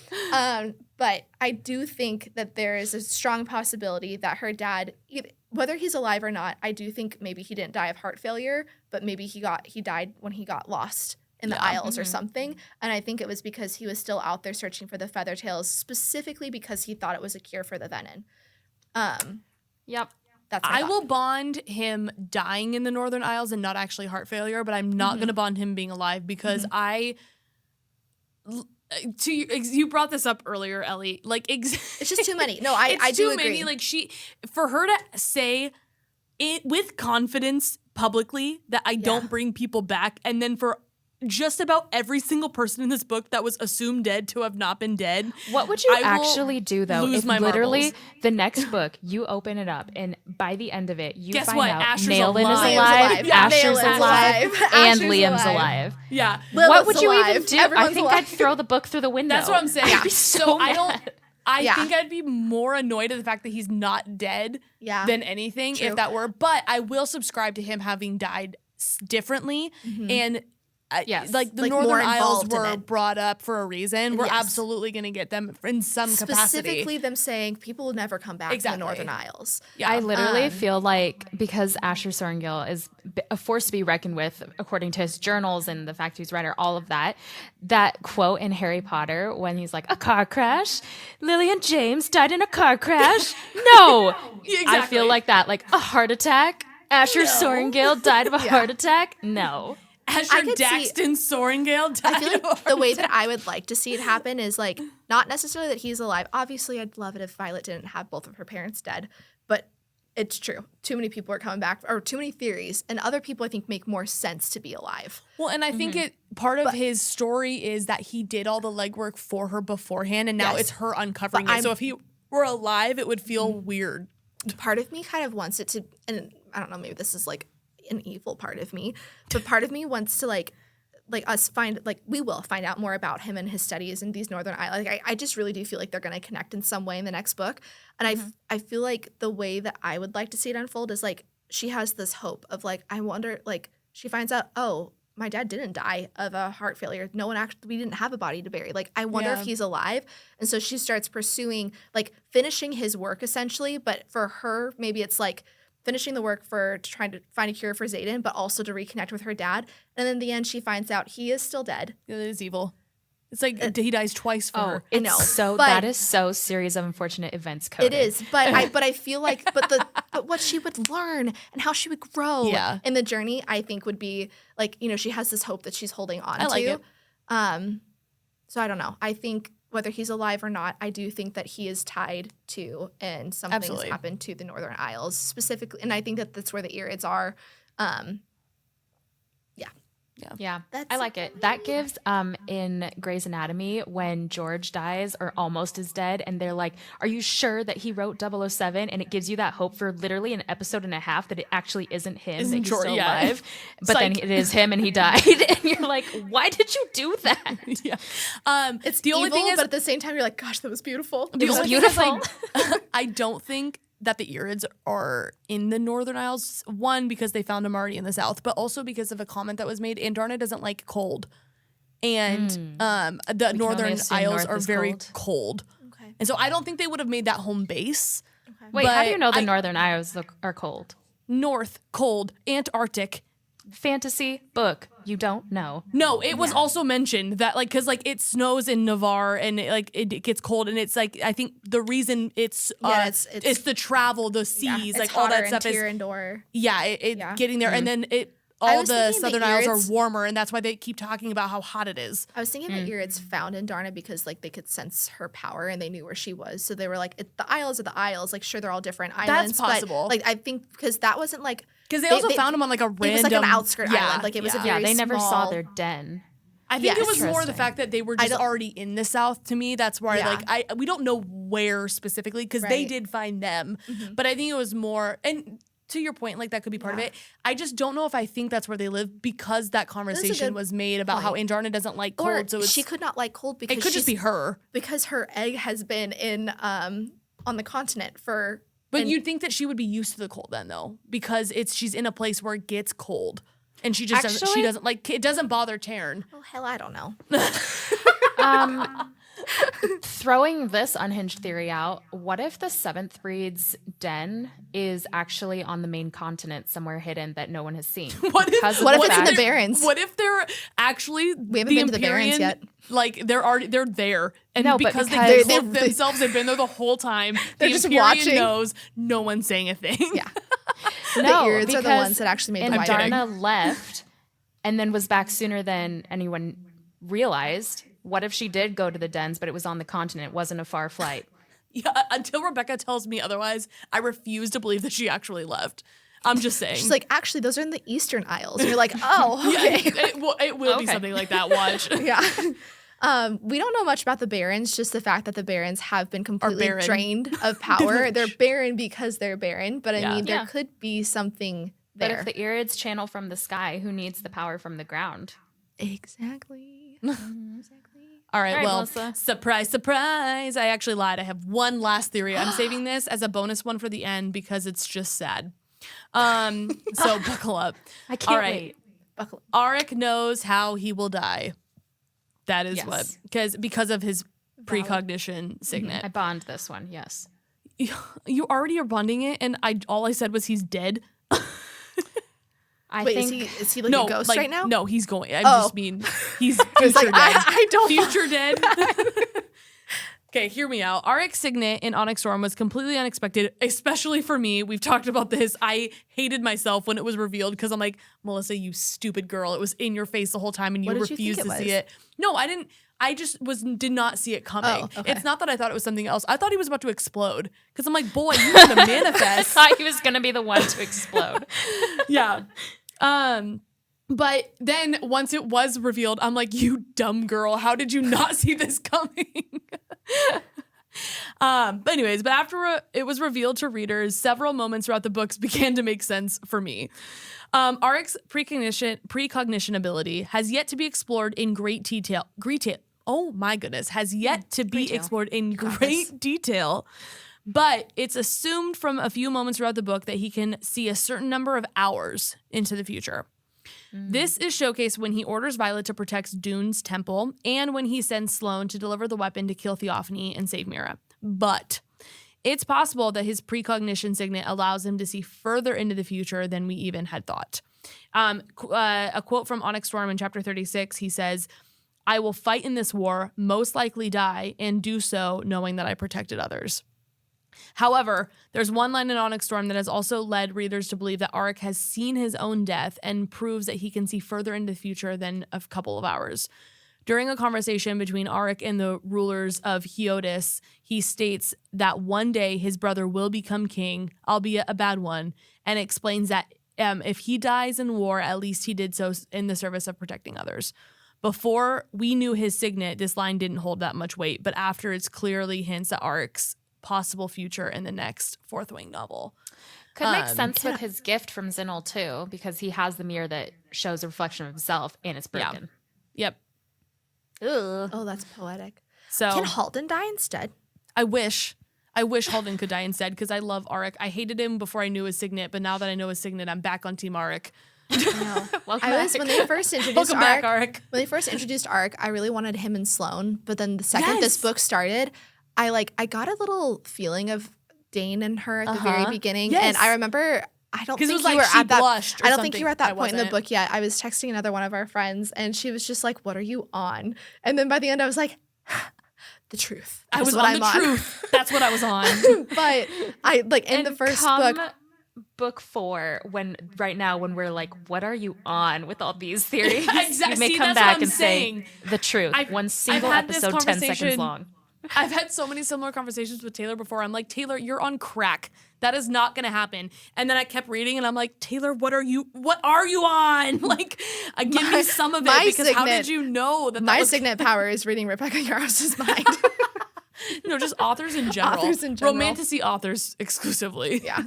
But I do think that there is a strong possibility that her dad, whether he's alive or not, I do think maybe he didn't die of heart failure, but maybe he died when he got lost in the Isles or something. And I think it was because he was still out there searching for the Feathertails, specifically because he thought it was a cure for the Venin. Yep. That's my I thought. will bond him dying in the Northern Isles and not actually heart failure, but I'm not going to bond him being alive because you brought this up earlier, Ellie. Like, It's just too many. No, I do too agree. many. Like, for her to say it with confidence publicly that I don't bring people back, and then for just about every single person in this book that was assumed dead to have not been dead. What would you I will actually do though lose if my literally marbles. the next book you open it up and by the end of it you Guess find what? out Asher's Naolin alive. is Liam's alive, alive. Yeah, Asher's Naolin's alive, alive. and Asher's Liam's alive. alive. Yeah. What Lilith's would you alive. even do? Everyone's I think alive. I'd throw the book through the window. That's what I'm saying. I'd be So I mad. don't. I Yeah. think I'd be more annoyed at the fact that he's not dead than anything, True. if that were. But I will subscribe to him having died differently. And Yes. like the Like, Northern more Isles involved in were it. brought up for a reason. We're Yes. absolutely going to get them in some capacity. Specifically them saying people will never come back Exactly. to the Northern Isles. Yeah. I literally feel like because Asher Sorrengill is a force to be reckoned with, according to his journals and the fact he's a writer, all of that. That quote in Harry Potter when he's like, "A car crash? Lily and James died in a car crash? No!" I Exactly. feel like that. Like a heart attack? Asher Sorrengill died of a heart attack? No. Asher could see- Daxton Sorrengail died I feel of a like the heart way attack. that I would like to see it happen is like not necessarily that he's alive. Obviously, I'd love it if Violet didn't have both of her parents dead, but it's true. Too many people are coming back, or too many theories, and other people I think make more sense to be alive. Well, and I think part of his story is that he did all the legwork for her beforehand, and now Yes. it's her uncovering But it. So if he were alive, it would feel weird. Part of me kind of wants it to, and I don't know, maybe this is like an evil part of me, but part of me wants to like us find, like, we will find out more about him and his studies in these Northern Islands. Like, I just really do feel like they're going to connect in some way in the next book. And I feel like the way that I would like to see it unfold is like she has this hope of like, I wonder, like she finds out, oh, my dad didn't die of a heart failure. No one actually, we didn't have a body to bury. Like, I wonder if he's alive. And so she starts pursuing, like finishing his work essentially. But for her, maybe it's like finishing the work for trying to find a cure for Xaden, but also to reconnect with her dad. And then in the end, she finds out he is still dead. It is evil. It's like he dies twice for her. It's know, so but- that is so series of unfortunate events coded. It is, but I feel like, but what she would learn and how she would grow in the journey, I think would be like, you know, she has this hope that she's holding on I like to. it. So I don't know. I think whether he's alive or not, I do think that he is tied to, and something's Absolutely. happened to the Northern Isles specifically, and I think that that's where the Irids are. Yeah, That's I like it. That gives in Grey's Anatomy when George dies or almost is dead, and they're like, "Are you sure that he wrote 007?" And it gives you that hope for literally an episode and a half that it actually isn't him, that he's George, still yeah. alive, but then like- it is him and he died, and you're like, "Why did you do that?" Yeah. It's the only evil, thing is, but at the same time, you're like, gosh, that was beautiful. the was only thing is, beautiful. I don't think that the Irids are in the Northern Isles. One, because they found them already in the South, but also because of a comment that was made. Andarna doesn't like cold, and the Northern assume Isles North are is very cold. cold. Okay. And so I don't think they would have made that home base. Wait, how do But you know the I- Northern Isles are cold? North, cold, Antarctic. Fantasy book. You don't know. No, it was also mentioned that like because like it snows in Navarre and it gets cold and it's like I think the reason it's it's the travel, the seas, like all that stuff is indoor. getting there and then I all was the thinking the Southern Isles Irids- are warmer and that's why they keep talking about how hot it is. I was thinking that Irids found Andarna because like they could sense her power and they knew where she was, so they were like, the Isles are the Isles. Like, sure, they're all different islands. possible. But, like, I think because that wasn't like Because they also found them on like a random it was like an outskirt island. Like it was a Yeah, very they never saw small- their den. I think it was more the Interesting. fact that they were just already in the South to me. That's where we don't know where specifically because they did find them. But I think it was more, and to your point, like that could be part of it. I just don't know if I think that's where they live because that conversation was made about how Andarna doesn't like cold. Or So she could not like cold because it could just be her. Because her egg has been in on the continent for. But you'd think that she would be used to the cold then, though, because she's in a place where it gets cold, and she just doesn't like it. Doesn't bother Taryn. Oh hell, I don't know. Throwing this unhinged theory out, what if the seventh breed's den is actually on the main continent somewhere hidden that no one has seen? What if it's in the Barrens? What if they're actually we haven't been to the Barrens yet? Like they're there, and because they themselves have been there the whole time. They're the just Empyrean watching. knows no one's saying a thing. Yeah, No, the Irids are the ones that actually made the Andarna left, and then was back sooner than anyone realized. What if she did go to the dens, but it was on the continent? It wasn't a far flight. Yeah, until Rebecca tells me otherwise, I refuse to believe that she actually left. I'm just saying. She's like, actually, those are in the Eastern Isles. And you're like, oh, okay. It will be something like that. Watch. Yeah. We don't know much about the Barrens, just the fact that the Barrens have been completely drained of power. They're barren because they're barren, but I mean, there could be something there. But if the Irids channel from the sky, who needs the power from the ground? Exactly. All right, well, Melissa. surprise, surprise. I actually lied. I have one last theory. I'm saving this as a bonus one for the end because it's just sad. So buckle up. I can't wait. Buckle up. Aaric knows how he will die. That is what, because of his precognition signet. I bond this one, yes. You already are bonding it, and all I said was he's dead. Wait, is he like a ghost right now? No, he's going. I just mean he's future like, dead. I don't future dead. Okay, hear me out. Aaric's signet in Onyx Storm was completely unexpected, especially for me. We've talked about this. I hated myself when it was revealed because I'm like, Melissa, you stupid girl. It was in your face the whole time and you refused to see it. No, I didn't. I just did not see it coming. Oh, okay. It's not that I thought it was something else. I thought he was about to explode because I'm like, boy, you need to manifest. I thought he was going to be the one to explode. Yeah. But then once it was revealed, I'm like, you dumb girl, how did you not see this coming? But after it was revealed to readers, several moments throughout the books began to make sense for me. Aaric's precognition ability has yet to be explored in great detail. Oh my goodness, has yet to be explored in great detail. But it's assumed from a few moments throughout the book that he can see a certain number of hours into the future. This is showcased when he orders Violet to protect Dune's temple and when he sends Sloane to deliver the weapon to kill Theophanie and save Mira. But it's possible that his precognition signet allows him to see further into the future than we even had thought. A quote from Onyx Storm in chapter 36, he says, "I will fight in this war, most likely die, and do so knowing that I protected others." However, there's one line in Onyx Storm that has also led readers to believe that Aaric has seen his own death and proves that he can see further into the future than a couple of hours. During a conversation between Aaric and the rulers of Heotis, he states that one day his brother will become king, albeit a bad one, and explains that if he dies in war, at least he did so in the service of protecting others. Before we knew his signet, this line didn't hold that much weight, but after it's clearly hints at Aaric's possible future in the next Fourth Wing novel. Could make sense with his gift from Zinel too, because he has the mirror that shows a reflection of himself and it's broken. Yep. Ugh. Oh, that's poetic. So Can Halden die instead? I wish Halden could die instead because I love Aaric. I hated him before I knew his signet, but now that I know his signet, I'm back on Team Aaric. Welcome back. When they first introduced Welcome back, Aaric. When they first introduced Aaric, I really wanted him and Sloane, but then the second this book started, I got a little feeling of Dain and her at the very beginning, and I remember I don't think you were at that. I don't think you were at that point in the book yet. I was texting another one of our friends, and she was just like, "What are you on?" And then by the end, I was like, "The truth." I was on the truth. That's what I was on. But I in the first book 4, when we're like, what are you on with all these theories? Exactly. You may come back and say the truth. One single episode, 10 seconds long. I've had so many similar conversations with Taylor before. I'm like, Taylor, you're on crack. That is not going to happen. And then I kept reading and I'm like, Taylor, what are you on? Like, give me some of it because how did you know that my Signet power is reading Rebecca Yarros' mind? No, just authors in general. Romantasy authors exclusively. Yeah.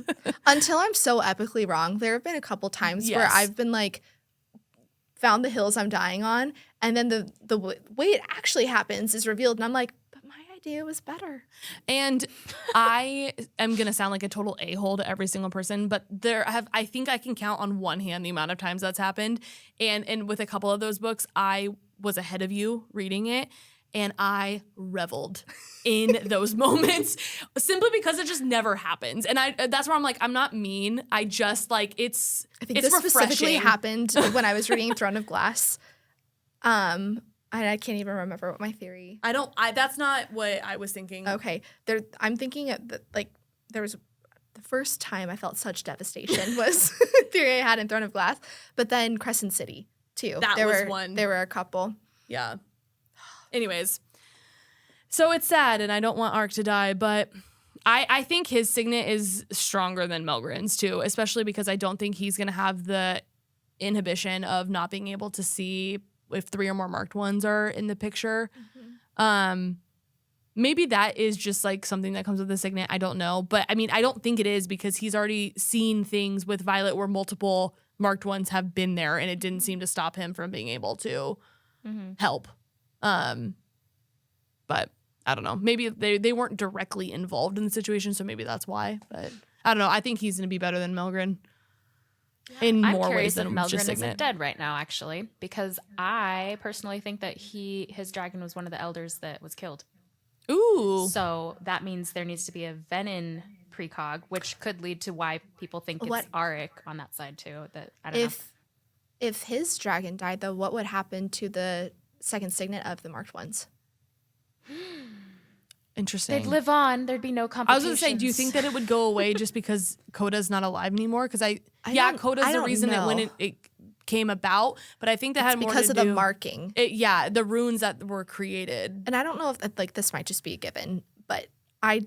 Until I'm so epically wrong, there have been a couple times where I've been like, found the hills I'm dying on, and then the way it actually happens is revealed, and I'm like, but my idea was better. And I am gonna sound like a total a-hole to every single person, but I think I can count on one hand the amount of times that's happened. And with a couple of those books, I was ahead of you reading it. And I reveled in those moments simply because it just never happens. And that's where I'm like, I'm not mean. I just like, I think this refreshing. Specifically happened when I was reading Throne of Glass. I can't even remember what my theory. That's not what I was thinking. Okay. I'm thinking there was the first time I felt such devastation was theory I had in Throne of Glass, but then Crescent City too. One. There were a couple. Yeah. Anyways, so it's sad, and I don't want Aaric to die, but I think his signet is stronger than Melgren's too, especially because I don't think he's going to have the inhibition of not being able to see if 3 or more marked ones are in the picture. Mm-hmm. Maybe that is just like something that comes with the signet. I don't know. But I mean, I don't think it is because he's already seen things with Violet where multiple marked ones have been there, and it didn't seem to stop him from being able to help. But I don't know. Maybe they weren't directly involved in the situation, so maybe that's why. But I don't know. I think he's going to be better than Melgren in more ways than Melgren just Signet. Isn't dead right now, actually, because I personally think that his dragon was one of the elders that was killed. Ooh. So that means there needs to be a Venin precog, which could lead to why people think it's Aaric on that side too. That I don't know. If his dragon died, though, what would happen to the second signet of the marked ones? Interesting. They'd live on. There'd be no complications. I was going to say, do you think that it would go away just because Coda's not alive anymore? Because Coda's the reason it came about, but I think that had more to do because of the marking. The runes that were created. And I don't know if this might just be a given, but I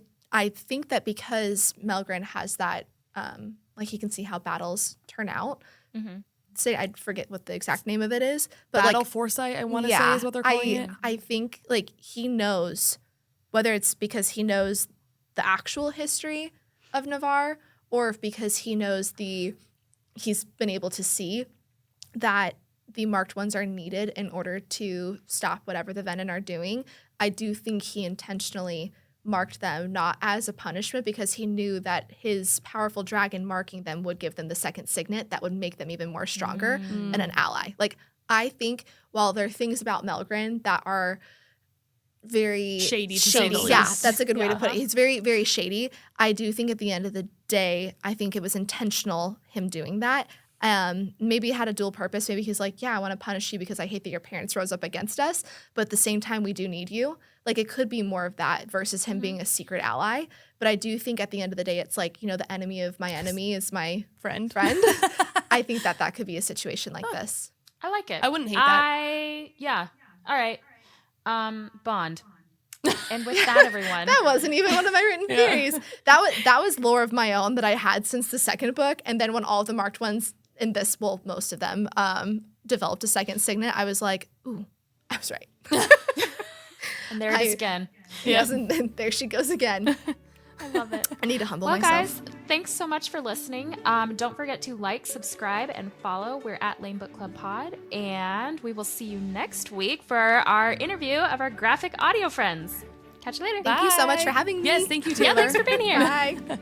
think that because Melgren has that, he can see how battles turn out. Mm-hmm. I forget what the exact name of it is, but battle foresight, I want to say is what they're calling it. I think he knows, whether it's because he knows the actual history of Navarre or if because he knows he's been able to see that the marked ones are needed in order to stop whatever the Venin are doing. I do think he intentionally marked them not as a punishment because he knew that his powerful dragon marking them would give them the second signet that would make them even more stronger and an ally. I think while there are things about Melgren that are very shady, yeah, that's a good way to put it. He's very, very shady. I do think at the end of the day, I think it was intentional him doing that. Maybe it had a dual purpose. Maybe he's like, I want to punish you because I hate that your parents rose up against us, but at the same time, we do need you. It could be more of that versus him being a secret ally. But I do think at the end of the day, it's the enemy of my enemy is my friend. I think that could be a situation like this. I like it. I wouldn't hate that. Yeah. All right. Bond. And with that, everyone. That wasn't even one of my written theories. That was lore of my own that I had since the second book. And then when all of the marked ones in this, most of them, developed a second signet, I was like, ooh, I was right. And there it is again. Yes, and there she goes again. I love it. I need to humble myself. Guys, thanks so much for listening. Don't forget to like, subscribe, and follow. We're at L.A.M.E Book Club Pod, and we will see you next week for our interview of our graphic audio friends. Catch you later. Thank you so much for having me. Yes, thank you, Taylor. Yeah, thanks for being here. Bye.